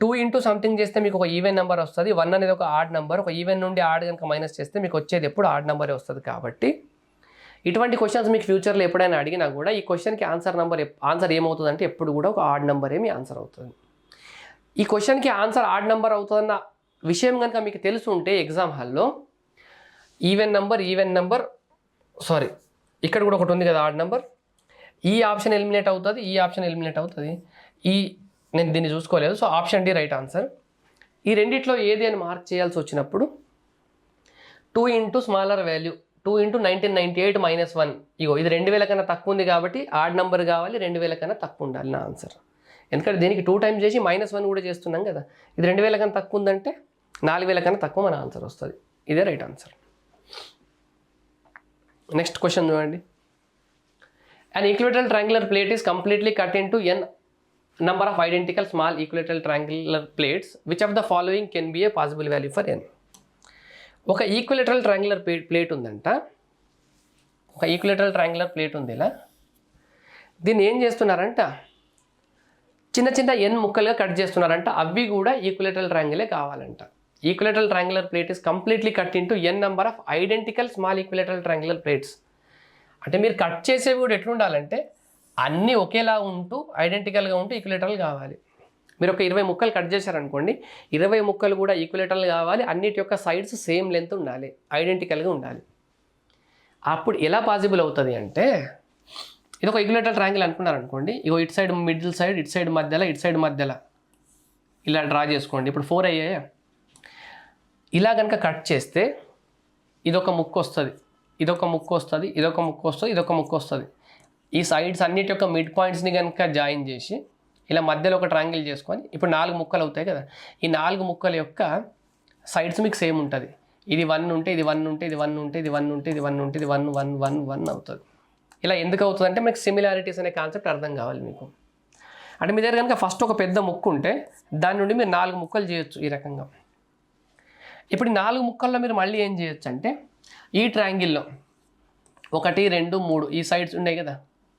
2 ఇంటూ సంథింగ్ చేస్తే మీకు ఒక ఈవెన్ నెంబర్ వస్తుంది. 1 అనేది ఒక ఆడ్ నెంబర్. ఒక ఈవెన్ నుండి ఆడ్ కనుక మైనస్ చేస్తే మీకు వచ్చేది ఎప్పుడు ఆడ్ నెంబరే వస్తుంది. కాబట్టి ఇటువంటి క్వశ్చన్స్ మీకు ఫ్యూచర్లో ఎప్పుడైనా అడిగినా కూడా ఈ క్వశ్చన్కి ఆన్సర్ ఏమవుతుందంటే ఎప్పుడు కూడా ఒక ఆడ్ నెంబరే మీ ఆన్సర్ అవుతుంది. ఈ క్వశ్చన్కి ఆన్సర్ ఆడ్ నెంబర్ అవుతుందన్న విషయం కనుక మీకు తెలుసు ఉంటే ఎగ్జామ్ హాల్లో ఈవెన్ నెంబర్ సారీ ఇక్కడ కూడా ఒకటి ఉంది కదా ఆడ్ నెంబర్, ఈ ఆప్షన్ ఎలిమినేట్ అవుతుంది, ఈ ఆప్షన్ ఎలిమినేట్ అవుతుంది, నేను దీన్ని చూసుకోలేదు. So option D right answer. ఈ రెండిట్లో ఏది అని మార్క్ చేయాల్సి వచ్చినప్పుడు 2 ఇంటూ స్మాలర్ వాల్యూ 2 ఇంటూ 1998 - 1 ఇగో ఇది 2000 కన్నా తక్కువ ఉంది కాబట్టి ఆడ్ నెంబర్ కావాలి, 2000 కన్నా తక్కువ ఉండాలి నా ఆన్సర్. ఎందుకంటే దీనికి 2 టైమ్స్ చేసి -1 కూడా చేస్తున్నాం కదా, ఇది 2000 కన్నా తక్కువ ఉందంటే 4000 కన్నా తక్కువ మన ఆన్సర్ వస్తుంది. ఇదే రైట్ ఆన్సర్. నెక్స్ట్ క్వశ్చన్ చూడండి. An equilateral triangular plate is completely cut into n number of identical small equilateral triangular plates. Which of the following can be a possible value for n? ఒక ఈక్విలేటరల్ ట్రయాంగులర్ ప్లేట్ ఉందంట, ఒక ఈక్విలేటరల్ ట్రయాంగులర్ ప్లేట్ ఉంది ఇలా. దీన్ని ఏం చేస్తున్నారంట, చిన్న చిన్న n ముక్కలుగా కట్ చేస్తున్నారంట. అవి కూడా ఈక్విలేటరల్ ట్రయాంగిలే కావాలంట. Equilateral triangular plate is completely cut into n number of identical small equilateral triangular plates. అంటే మీరు కట్ చేసేవి కూడా ఎట్లుండాలంటే అన్నీ ఒకేలా ఉంటూ ఐడెంటికల్గా ఉంటూ ఈక్విలేటరల్ కావాలి. మీరు ఒక 20 ముక్కలు కట్ చేశారనుకోండి, 20 ముక్కలు కూడా ఈక్విలేటరల్ కావాలి, అన్నిటి యొక్క సైడ్స్ సేమ్ లెంత్ ఉండాలి, ఐడెంటికల్గా ఉండాలి. అప్పుడు ఎలా పాసిబుల్ అవుతుంది అంటే, ఇది ఒక ఈక్విలేటరల్ ట్రయాంగిల్ అనుకున్నారనుకోండి, ఇగో ఇటు సైడ్ మిడిల్ సైడ్, ఇటు సైడ్ మధ్యలో, ఇటు సైడ్ మధ్యలో ఇలా డ్రా చేసుకోండి. ఇప్పుడు 4 అయ్యాయా, ఇలా కనుక కట్ చేస్తే ఇదొక ముక్కు వస్తుంది, ఇదొక ముక్కు వస్తుంది, ఇదొక ముక్కు వస్తుంది, ఇదొక ముక్కు వస్తుంది. ఈ సైడ్స్ అన్నిటి యొక్క మిడ్ పాయింట్స్ని కనుక జాయిన్ చేసి ఇలా మధ్యలో ఒక ట్రయాంగిల్ చేసుకొని ఇప్పుడు 4 ముక్కలు అవుతాయి కదా, ఈ 4 ముక్కల యొక్క సైడ్స్ మీకు సేమ్ ఉంటుంది. ఇది 1 ఉంటే ఇది 1 ఉంటే ఇది 1 ఉంటే ఇది 1 ఉంటే ఇది 1 ఉంటే ఇది 1 1 1 1 అవుతుంది. ఇలా ఎందుకు అవుతుంది అంటే మీకు సిమిలారిటీస్ అనే కాన్సెప్ట్ అర్థం కావాలి మీకు. అంటే మీ దగ్గర కనుక ఫస్ట్ ఒక పెద్ద ముక్కు ఉంటే దాని నుండి మీరు 4 ముక్కలు చేయొచ్చు ఈ రకంగా. ఇప్పుడు 4 ముక్కల్లో మీరు మళ్ళీ ఏం చేయొచ్చు అంటే, ఈ ట్రయాంగిల్లో 1 2 3 ఈ సైడ్స్ ఉన్నాయి కదా,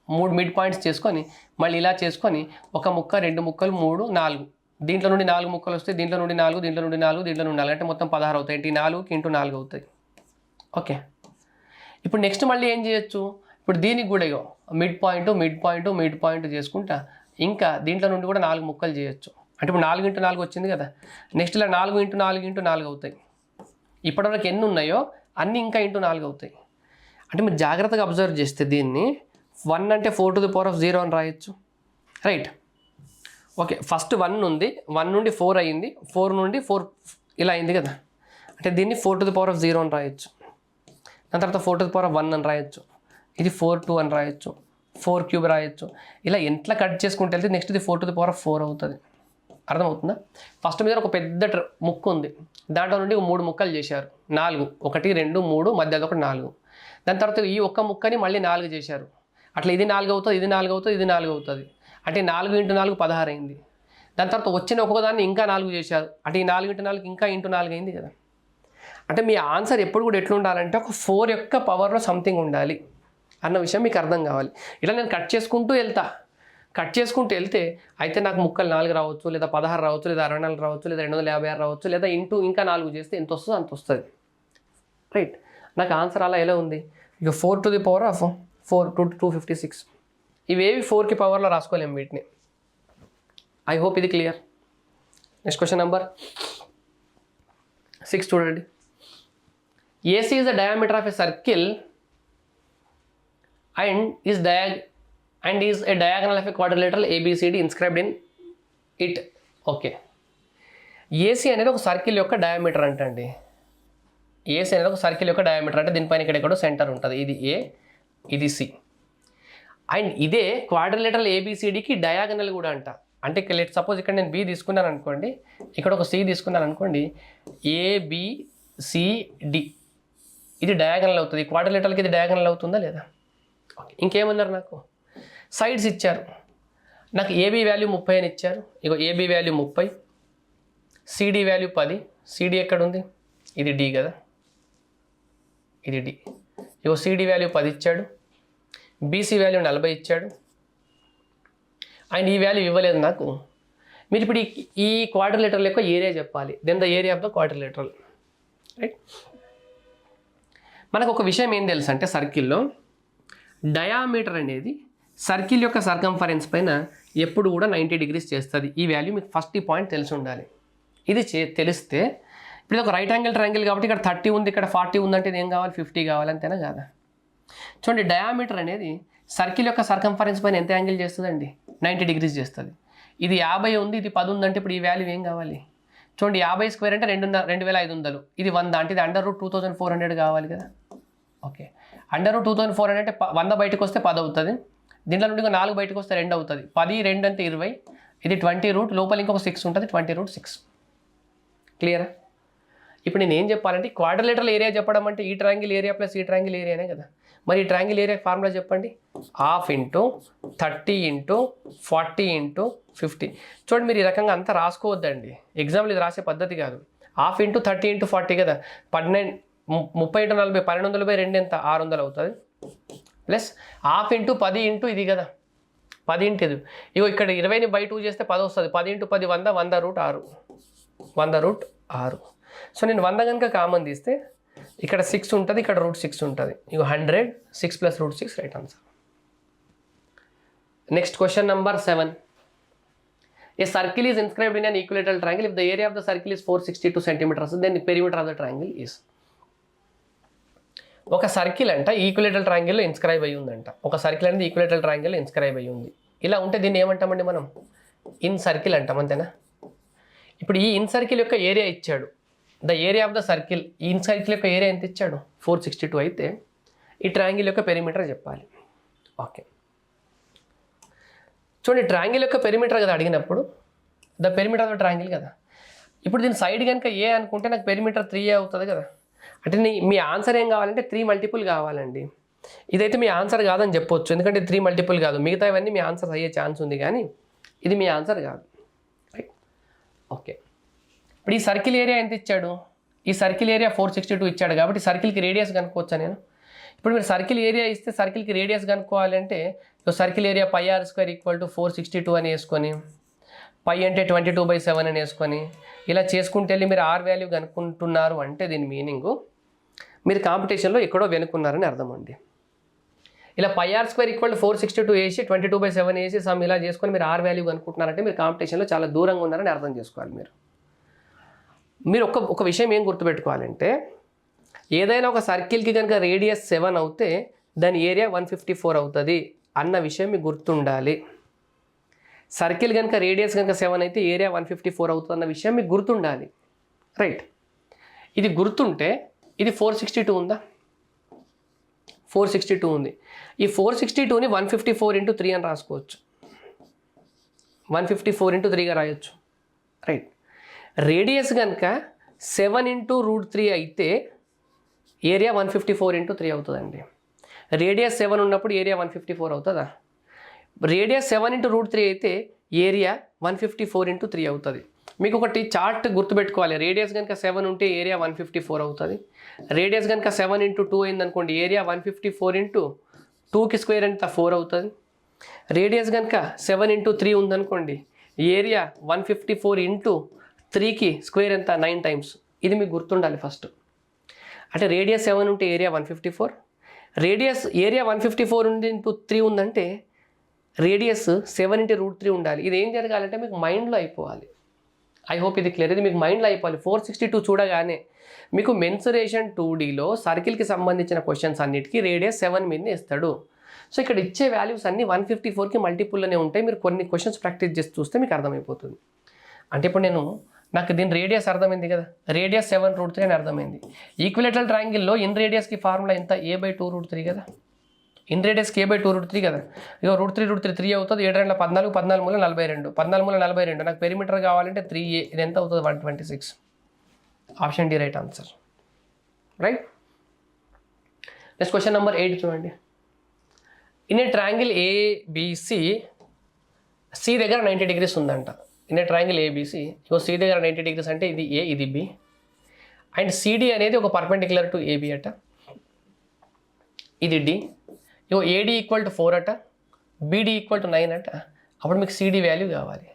3 మిడ్ పాయింట్స్ చేసుకొని మళ్ళీ ఇలా చేసుకొని 1 ముక్క 2 ముక్కలు 3 4, దీంట్లో నుండి 4 ముక్కలు వస్తాయి, దీంట్లో నుండి 4, దీంట్లో నుండి 4, దీంట్లో నుండి 4 అంటే మొత్తం 16 అవుతాయి. ఇంటి 4కి ఇంటూ 4 అవుతాయి. ఓకే, ఇప్పుడు నెక్స్ట్ మళ్ళీ ఏం చేయొచ్చు, ఇప్పుడు దీనికి కూడా మిడ్ పాయింట్ చేసుకుంటా ఇంకా దీంట్లో నుండి కూడా 4 ముక్కలు చేయొచ్చు. అంటే ఇప్పుడు 4 × 4 వచ్చింది కదా, నెక్స్ట్ ఇలా 4 × 4 × 4 అవుతాయి. ఇప్పటివరకు ఎన్ని ఉన్నాయో అన్నీ ఇంకా ఇంటూ 4 అవుతాయి. అంటే మీరు జాగ్రత్తగా అబ్జర్వ్ చేస్తే దీన్ని 1 అంటే 4⁴ అని రాయొచ్చు, రైట్? ఓకే, ఫస్ట్ 1 ఉంది, 1 నుండి 4 అయ్యింది, 4 నుండి 4 ఇలా అయింది కదా, అంటే దీన్ని 4⁴ అని రాయొచ్చు. దాని తర్వాత 4⁴1 అని రాయొచ్చు, ఇది 4 అని రాయొచ్చు, 4³ రాయొచ్చు. ఇలా ఎంట్లా కట్ చేసుకుంటే వెళ్తే నెక్స్ట్ ఇది 4⁴ అవుతుంది. అర్థమవుతుందా? ఫస్ట్ మీద ఒక పెద్ద ముక్కు ఉంది, దాంట్లో నుండి 3 ముక్కలు చేశారు, 4 1 2 3 మధ్యలో ఒకటి 4. దాని తర్వాత ఈ ఒక్క ముక్కని మళ్ళీ 4 చేశారు, అట్లా ఇది 4 అవుతుంది, ఇది 4 అవుతుంది, ఇది 4 అవుతుంది. అంటే 4 × 4 16 అయింది. దాని తర్వాత వచ్చిన ఒక్కొక్కదాన్ని ఇంకా 4 చేశారు, అంటే ఈ 4 × 4 ఇంకా ఇంటూ 4 అయింది కదా. అంటే మీ ఆన్సర్ ఎప్పుడు కూడా ఎట్లా ఉండాలంటే ఒక 4 యొక్క పవర్లో సంథింగ్ ఉండాలి అన్న విషయం మీకు అర్థం కావాలి. ఇలా నేను కట్ చేసుకుంటూ వెళ్తే అయితే నాకు ముక్కలు 4 రావచ్చు, లేదా 16 రావచ్చు, లేదా 64 రావచ్చు, లేదా 256 రావచ్చు, లేదా ఇంటూ ఇంకా 4 చేస్తే ఎంత వస్తుందో అంత వస్తుంది, రైట్? నాకు ఆన్సర్ అలా ఎలా ఉంది, ఇక 4⁴ 256. ఇవేవి 4కి పవర్లో రాసుకోలేము వీటిని. ఐ హోప్ ఇది క్లియర్. నెక్స్ట్ క్వశ్చన్ నెంబర్ 6 చూడండి. AC is the diameter of a circle and is a diagonal of a quadrilateral ABCD inscribed in it. Okay, AC అనేది ఒక సర్కిల్ యొక్క డయామీటర్ అంటండి. AC అనేది ఒక సర్కిల్ యొక్క డయామీటర్ అంటే దీనిపైన ఇక్కడ సెంటర్ ఉంటుంది, ఇది A, ఇది C. అండ్ ఇదే క్వాడ్రిలేటరల్ ABCDకి డయాగనల్ కూడా అంట. అంటే లెట్ సపోజ్ ఇక్కడ నేను B తీసుకున్నాను అనుకోండి, ఇక్కడ ఒక C తీసుకున్నాను అనుకోండి, ABCD ఇది డయాగనల్ అవుతుంది. క్వాడ్రిలేటరల్కి ఇది డయాగనల్ అవుతుందా లేదా? ఓకే, ఇంకేమన్నారు, నాకు సైడ్స్ ఇచ్చారు, నాకు AB వాల్యూ 30 అని ఇచ్చారు. ఇగో AB value 30, CD value 10. CD ఎక్కడ ఉంది, ఇది D కదా, ఇది D. ఇగో CD వాల్యూ 10 ఇచ్చాడు, BC వాల్యూ 40 ఇచ్చాడు, అండ్ ఈ వాల్యూ ఇవ్వలేదు నాకు. మీరు ఇప్పుడు ఈ క్వాడ్రిలేటరల్ యొక్క ఏరియా చెప్పాలి, then the area of the quadrilateral, right? మనకు ఒక విషయం ఏం తెలుసు అంటే, సర్కిల్లో డయామీటర్ అనేది సర్కిల్ యొక్క సర్కంఫరెన్స్ పైన ఎప్పుడు కూడా 90 డిగ్రీస్ చేస్తుంది. ఈ వాల్యూ మీకు ఫస్ట్ ఈ పాయింట్ తెలిసి ఉండాలి. ఇది తెలిస్తే ఇప్పుడు ఇది ఒక రైట్ యాంగిల్ ట్రయాంగిల్ కాబట్టి ఇక్కడ 30 ఉంది, ఇక్కడ 40 ఉందంటే ఇది ఏం కావాలి, 50 కావాలి, అంతేనా కాదా? చూడండి, డయామీటర్ అనేది సర్కిల్ యొక్క సర్కంఫరెన్స్ పైన ఎంత యాంగిల్ చేస్తుందండి, 90 డిగ్రీస్ చేస్తుంది. ఇది 50 ఉంది, ఇది 10 ఉందంటే ఇప్పుడు ఈ వాల్యూ ఏం కావాలి? చూడండి, 50 స్క్వేర్ అంటే 2500, ఇది 100 అంటే ఇది √2400 కావాలి కదా. ఓకే, √2400 అంటే 100 బయటకు వస్తే 10 అవుతుంది, దీంట్లో నుండి 4 బయటకు వస్తే 2 అవుతుంది, 10 2 అంటే 20, ఇది 20 రూట్, లోపల ఇంకొక 6 ఉంటుంది, 20√6. క్లియరా? ఇప్పుడు నేను ఏం చెప్పాలంటే క్వాడ్రిలేటరల్ ఏరియా చెప్పడం అంటే ఈ ట్రయాంగిల్ ఏరియా ప్లస్ ఈ ట్రయాంగిల్ ఏరియానే కదా. మరి ఈ ట్రయాంగిల్ ఏరియా ఫార్ములా చెప్పండి, 1/2 × 30 × 40 × 50. చూడండి, మీరు ఈ రకంగా అంతా రాసుకోవద్దండి, ఎగ్జామ్లో ఇది రాసే పద్ధతి కాదు. 1/2 × 30 × 40 కదా, 19 30 × 40 1200/2 ఎంత, 600 అవుతుంది, ప్లస్ 1/2 × 10 × ఇది కదా, 10 × ఇది. ఇగో ఇక్కడ 20ని బై 2 చేస్తే 10 వస్తుంది, 10 × 10 100, 100√6, 100√6. సో నేను 100 కనుక కామన్ తీస్తే ఇక్కడ 6 ఉంటుంది, ఇక్కడ √6 ఉంటుంది, ఇక 100, 6 + √6 right answer. Next question number 7. A circle is inscribed in an equilateral triangle if the area of the circle is 462 centimeters, then the perimeter of the triangle is. ఒక సర్కిల్ అంట ఈక్విలేటరల్ ట్రయాంగిల్లో ఇన్స్క్రైబ్ అయ్యి ఉందంట, ఒక సర్కిల్ అనేది ఈక్విలేటరల్ ట్రయాంగిల్లో ఇన్స్క్రైబ్ అయ్యి ఉంది. ఇలా ఉంటే దీన్ని ఏమంటామండి మనం, ఇన్ సర్కిల్ అంటాం, అంతేనా? ఇప్పుడు ఈ ఇన్ సర్కిల్ యొక్క ఏరియా ఇచ్చాడు, the area of the circle, ఈ ఇన్ సర్కిల్ యొక్క ఏరియా ఎంత ఇచ్చాడు, 462 అయితే ఈ ట్రయాంగిల్ యొక్క పెరిమీటర్ చెప్పాలి. ఓకే, చూడండి, ట్రయాంగిల్ యొక్క పెరిమీటర్ కదా అడిగినప్పుడు, the perimeter of the triangle కదా. ఇప్పుడు దీని సైడ్ కనుక ఏ అనుకుంటే నాకు పెరిమీటర్ 3a అవుతుంది కదా. అంటే మీ ఆన్సర్ ఏం కావాలంటే 3 మల్టిపుల్ కావాలండి. ఇదైతే మీ ఆన్సర్ కాదని చెప్పొచ్చు, ఎందుకంటే 3 మల్టిపుల్ కాదు, మిగతా ఇవన్నీ మీ ఆన్సర్ అయ్యే ఛాన్స్ ఉంది, కానీ ఇది మీ ఆన్సర్ కాదు. Right, okay. ఇప్పుడు ఈ సర్కిల్ ఏరియా ఎంత ఇచ్చాడు, ఈ సర్కిల్ ఏరియా 462 ఇచ్చాడు కాబట్టి సర్కిల్కి రేడియస్ కనుక్కోవచ్చా నేను? ఇప్పుడు మీరు సర్కిల్ ఏరియా ఇస్తే సర్కిల్కి రేడియస్ కనుక్కోవాలంటే సర్కిల్ ఏరియా πr² = 462 అని వేసుకొని, π అంటే 22/7 అని వేసుకొని ఇలా చేసుకుంటే వెళ్ళి మీరు r వాల్యూ కనుక్కుంటున్నారు అంటే దీని మీనింగు మీరు కాంపిటీషన్లో ఎక్కడో వెనుక్కున్నారని అర్థం అండి. ఇలా πr² = 462 వేసి 22/7 వేసి సమ్ ఇలా చేసుకొని మీరు r వాల్యూ కనుక్కుంటున్నారంటే మీరు కాంపిటీషన్లో చాలా దూరంగా ఉన్నారని అర్థం చేసుకోవాలి. మీరు ఒక విషయం ఏం గుర్తుపెట్టుకోవాలంటే, ఏదైనా ఒక సర్కిల్కి కనుక రేడియస్ 7 అవుతే దాని ఏరియా 154 అవుతుంది అన్న విషయం మీకు గుర్తుండాలి. సర్కిల్ కనుక రేడియస్ కనుక 7 అయితే ఏరియా 154 అవుతుంది అన్న విషయం మీకు గుర్తుండాలి. రైట్, ఇది గుర్తుంటే ఇది 462 ఉందా, 462 ఉంది. ఈ 462ని 154 × 3 అని రాసుకోవచ్చు, 154 × 3గా రాయొచ్చు. రైట్, రేడియస్ కనుక 7 × √3 అయితే ఏరియా 154 × 3 అవుతుందండి. రేడియస్ 7 ఉన్నప్పుడు ఏరియా 154 అవుతుందా? రేడియస్ 7 × √3 అయితే ఏరియా 154 × 3 అవుతుంది. మీకు ఒకటి చార్ట్ గుర్తుపెట్టుకోవాలి, రేడియస్ కనుక 7 ఉంటే ఏరియా 154 అవుతుంది. రేడియస్ కనుక 7 × 2 అయిందనుకోండి, ఏరియా 154 × 2కి స్క్వేర్ ఎంత 4 అవుతుంది. రేడియస్ కనుక 7 × 3 ఉందనుకోండి, ఏరియా 154 × 3కి స్క్వేర్ ఎంత 9 టైమ్స్. ఇది మీకు గుర్తుండాలి ఫస్ట్. అంటే రేడియస్ 7 ఉంటే ఏరియా 154, ఏరియా 154 × 3 ఉందంటే రేడియస్ 7 × √3 ఉండాలి. ఇది ఏం జరగాలంటే మీకు మైండ్లో అయిపోవాలి. ఐ హోప్ ఇది క్లియర్, ఇది మీకు మైండ్లో అయిపోవాలి. 462 చూడగానే మీకు మెన్సురేషన్ 2Dలో సర్కిల్కి సంబంధించిన క్వశ్చన్స్ అన్నిటికీ రేడియస్ 7 మీదనే ఇస్తాడు. సో ఇక్కడ ఇచ్చే వాల్యూస్ అన్నీ 154కి మల్టిపుల్లోనే ఉంటాయి. మీరు కొన్ని క్వశ్చన్స్ ప్రాక్టీస్ చేసి చూస్తే మీకు అర్థమైపోతుంది. అంటే ఇప్పుడు నాకు దీని రేడియస్ అర్థమైంది కదా, రేడియస్ 7 √3 అని అర్థమైంది. ఈక్విలేటరల్ ట్రయాంగిల్లో ఇన్ రేడియస్కి ఫార్ములా ఎంత, a/2 √3 కదా, ఇన్ రేడియస్కి a/2 √3 కదా. ఇక √3 3 అవుతుంది, 7 2 14, 14 మూల 42, 14 మూల 42. నాకు పెరిమీటర్ కావాలంటే 3a, ఇది ఎంత అవుతుంది 126. Option D right answer. Right, next question number 8 చూడండి. In a triangle ABC, C దగ్గర 90 డిగ్రీస్ ఉందంట. ఇన్ ఏ ట్రయాంగిల్ ఏబిసి, ఇగో సి దగ్గర 90 డిగ్రీస్ అంటే ఇది ఏ, ఇది బి, అండ్ సిడి అనేది ఒక పర్పెండిక్యులర్ టు ఏబి అట, ఇది డి. ఇగో ఏడి = 4 అట, బీడి = 9 అట. అప్పుడు మీకు సిడి వాల్యూ కావాలి.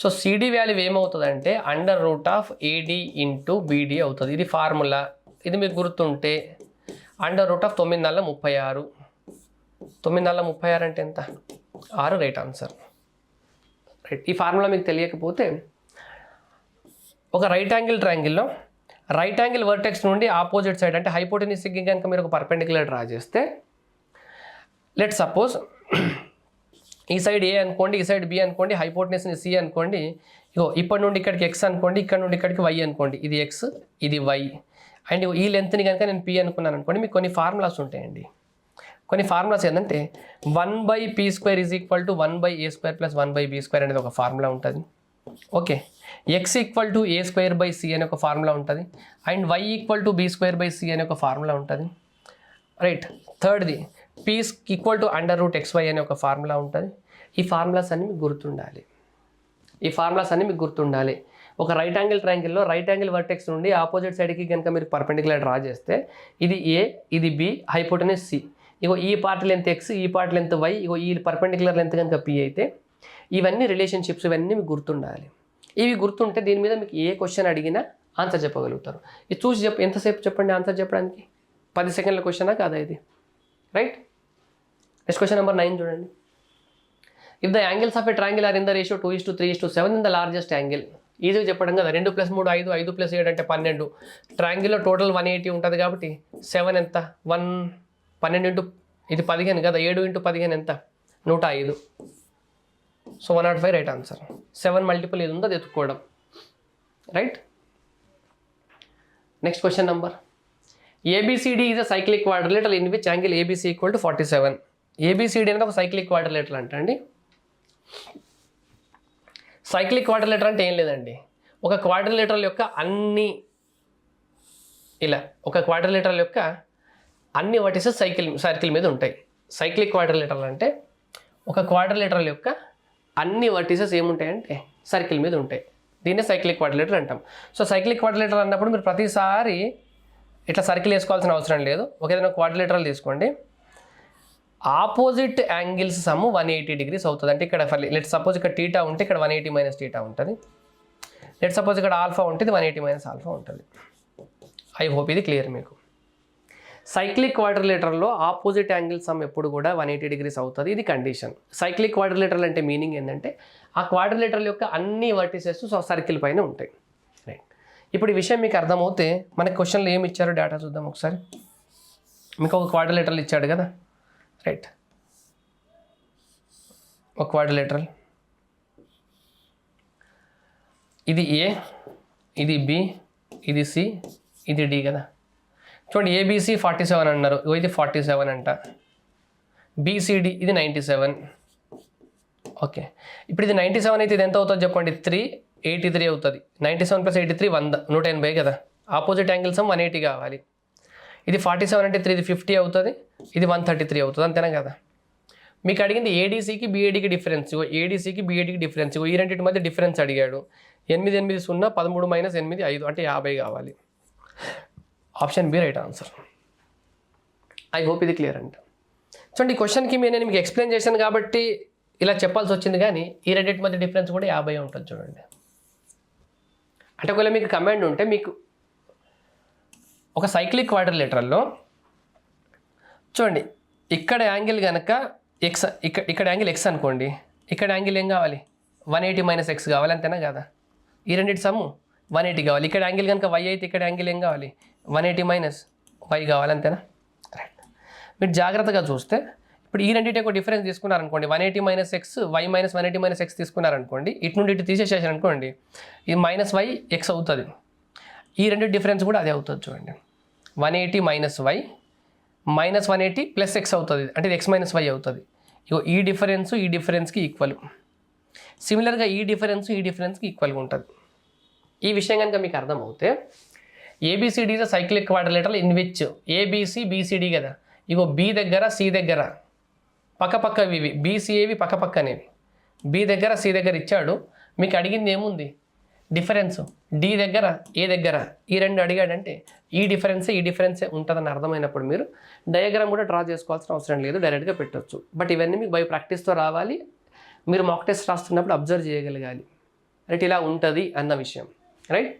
సో సిడి వాల్యూ ఏమవుతుందంటే √AD × BD అవుతుంది. ఇది ఫార్ములా, ఇది మీకు గుర్తుంటే √9 × 36. 9 × 36 అంటే ఎంత, 6 రైట్ ఆన్సర్. రైట్, ఈ ఫార్ములా మీకు తెలియకపోతే ఒక రైట్ యాంగిల్ ట్రయాంగిల్లో రైట్ యాంగిల్ వర్టెక్స్ నుండి ఆపోజిట్ సైడ్ అంటే హైపోటెన్యూస్కి కనుక మీరు ఒక పర్పెండిక్యులర్ డ్రా చేస్తే లెట్ సపోజ్ ఈ సైడ్ ఏ అనుకోండి, ఈ సైడ్ బి అనుకోండి, హైపోటెన్యూస్ని సి అనుకోండి. ఇగో ఇప్పటి నుండి ఇక్కడికి ఎక్స్ అనుకోండి, ఇక్కడ నుండి ఇక్కడికి వై అనుకోండి. ఇది ఎక్స్, ఇది వై. అండ్ ఈ లెంత్ని కనుక నేను పి అనుకున్నాను అనుకోండి. మీకు కొన్ని ఫార్ములాస్ ఉంటాయండి. కొన్ని ఫార్ములాస్ ఏంటంటే 1/p² is equal to 1/a² plus 1/b² అనేది ఒక ఫార్ములా ఉంటుంది. Okay, X equal to a²/c అనే ఒక ఫార్ములా ఉంటుంది. And y equal to b²/c అనే ఒక ఫార్ములా ఉంటుంది. రైట్. థర్డ్ది p ఈక్వల్ టు √xy అనే ఒక ఫార్ములా ఉంటుంది. ఈ ఫార్ములాస్ అన్ని మీకు గుర్తుండాలి. ఒక రైట్ యాంగిల్ ట్రయాంగిల్లో రైట్ యాంగిల్ వర్టెక్స్ నుండి ఆపోజిట్ సైడ్కి కనుక మీరు పర్పెండిక్యులర్ డ్రా చేస్తే ఇది ఏ, ఇది బి, హైపోటెన్యూస్ సి. ఇగో ఈ పార్ట్ లెంత్ ఎక్స్, ఈ పార్ట్ లెంత్ వై, ఇగో ఈ పర్పెండిక్యులర్ లెంత్ కనుక పి అయితే ఇవన్నీ రిలేషన్షిప్స్, ఇవన్నీ మీకు గుర్తుండాలి. ఇవి గుర్తుంటే దీని మీద మీకు ఏ క్వశ్చన్ అడిగినా ఆన్సర్ చెప్పగలుగుతారు. ఇది చూసి ఎంతసేపు చెప్పండి ఆన్సర్ చెప్పడానికి? 10 సెకండ్ల క్వశ్చనా కాదా ఇది? రైట్. నెక్స్ట్ క్వశ్చన్ నెంబర్ 9 చూడండి. If the angles of a triangle are in the ratio 2:3:7 in the largest angle. ఈజీగా చెప్పడం కదా. 2 + 3 5, 5 + 7 అంటే 12. ట్రయాంగిల్లో టోటల్ 180 ఉంటుంది కాబట్టి 7 ఎంత? 12 ఇంటూ ఇది 15 కదా, 7 × 15 ఎంత? 105. So 105 right answer. 7 మల్టిపుల్ ఏది ఉందో అది ఎత్తుకోవడం. Right. Next question number. ABCD is a cyclic quadrilateral in which angle ABC equal to 47. ABCD అనేది ఒక సైక్లిక్ క్వాడ్రిలేటరల్ అండి. సైక్లిక్ క్వాడ్రిలేటరల్ అంటే ఏం లేదండి, ఒక క్వాడ్రిలేటరల్ యొక్క అన్ని వర్టిసెస్ సర్కిల్ మీద ఉంటాయి. సైక్లిక్ క్వాడ్రిలేటరల్ అంటే ఒక క్వాడ్రిలేటరల్ యొక్క అన్ని వర్టిసెస్ ఏముంటాయంటే సర్కిల్ మీద ఉంటాయి. దీన్నే సైక్లిక్ క్వాడ్రిలేటరల్ అంటాం. సో సైక్లిక్ క్వాడ్రిలేటరల్ అన్నప్పుడు మీరు ప్రతిసారి ఇట్లా సర్కిల్ వేసుకోవాల్సిన అవసరం లేదు. ఒక ఏదైనా క్వాడ్రిలేటరల్ తీసుకోండి. ఆపోజిట్ యాంగిల్స్ సమ్ 180 degrees అవుతుంది. అంటే ఇక్కడ లెట్ సపోజ్ ఇక్కడ టీటా ఉంటే ఇక్కడ 180 - θ ఉంటుంది. లెట్ సపోజ్ ఇక్కడ ఆల్ఫా ఉంటే 180 - ఆల్ఫా ఉంటుంది. ఐ హోప్ ఇది క్లియర్ మీకు. సైక్లిక్ క్వాడ్రిలేటరల్లో ఆపోజిట్ యాంగిల్ సమ్ ఎప్పుడు కూడా 180 degrees అవుతుంది. ఇది కండిషన్. సైక్లిక్ క్వాడ్రిలేటరల్ అంటే మీనింగ్ ఏంటంటే ఆ క్వాడ్రిలేటరల్ యొక్క అన్ని వర్టిసెస్ సర్కిల్ పైన ఉంటాయి. రైట్. ఇప్పుడు ఈ విషయం మీకు అర్థమవుతే మనకి క్వశ్చన్లో ఏమి ఇచ్చారో డేటా చూద్దాం ఒకసారి. మీకు ఒక క్వాడ్రిలేటరల్ ఇచ్చాడు కదా. రైట్. ఒక క్వాడ్రిలేటరల్, ఇది ఏ, ఇది బి, ఇది సి, ఇది డి కదా. చూడండి, ABC 47 అన్నారు, ఇది 47 అంట. BCD ఇది 97. ఓకే, ఇప్పుడు ఇది 97 అయితే ఇది ఎంత అవుతుంది చెప్పండి? 383 అవుతుంది. 97 + 83 100, 180 కదా. ఆపోజిట్ యాంగిల్ సమ్ 180 కావాలి. ఇది 47 అంటే 3 50 అవుతుంది. ఇది 133 అవుతుంది, అంతేనా కదా. మీకు అడిగింది ADCకి BADకి డిఫరెన్స్. ADCకి BADకి డిఫరెన్స్, ఈ రెండింటి మధ్య డిఫరెన్స్ అడిగాడు. 8 8 0 13 - 8 5 అంటే 50 కావాలి. Option B right answer. I hope ఇది క్లియర్ అంట. చూడండి, ఈ క్వశ్చన్కి నేను మీకు ఎక్స్ప్లెయిన్ చేశాను కాబట్టి ఇలా చెప్పాల్సి వచ్చింది, కానీ ఈ రెండింటి మధ్య డిఫరెన్స్ కూడా 50 ఉంటుంది చూడండి. అంటే ఒకవేళ మీకు కమాండ్ ఉంటే మీకు ఒక సైక్లిక్ క్వాడ్రిలేటరల్లో చూడండి, ఇక్కడ యాంగిల్ కనుక ఎక్స్, ఇక్కడ యాంగిల్ ఎక్స్ అనుకోండి, ఇక్కడ యాంగిల్ ఏం కావాలి? 180 - x కావాలి, అంతేనా కదా. ఈ రెండింటి సమ్ము 180 కావాలి. ఇక్కడ యాంగిల్ కనుక y అయితే ఇక్కడ యాంగిల్ ఏం కావాలి? 180 - y కావాలి, అంతేనా. రైట్. మీరు జాగ్రత్తగా చూస్తే ఇప్పుడు ఈ రెండింటి ఒక డిఫరెన్స్ తీసుకున్నారనుకోండి, 180 - x, y - 180 - x తీసుకున్నారనుకోండి, ఇటు నుండి ఇటు తీసేసారనుకోండి, ఇది -y x అవుతుంది. ఈ రెండు డిఫరెన్స్ కూడా అదే అవుతుంది చూడండి. 180 - y -180 + x అవుతుంది, అంటే ఇది x - y అవుతుంది. ఇగో ఈ డిఫరెన్స్కి ఈక్వల్. సిమిలర్గా ఈ డిఫరెన్స్కి ఈక్వల్గా ఉంటుంది. ఈ విషయం కనుక మీకు అర్థమవుతే ABCD is a cyclic quadrilateral in which ABC BCD కదా. ఇగో B దగ్గర C దగ్గర పక్కపక్కవి, BCAవి పక్కపక్కనేవి. B దగ్గర C దగ్గర ఇచ్చాడు, మీకు అడిగింది ఏముంది? డిఫరెన్స్. D దగ్గర A దగ్గర ఈ రెండు అడిగాడంటే ఈ డిఫరెన్సే ఉంటుందని అర్థమైనప్పుడు మీరు డయాగ్రామ్ కూడా డ్రా చేసుకోవాల్సిన అవసరం లేదు, డైరెక్ట్గా పెట్టవచ్చు. బట్ ఇవన్నీ మీకు బై ప్రాక్టీస్తో రావాలి. మీరు మాక్ టెస్ట్ రాస్తున్నప్పుడు అబ్జర్వ్ చేయగలగాలి. రైట్, ఇలా ఉంటుంది అన్న విషయం. రైట్.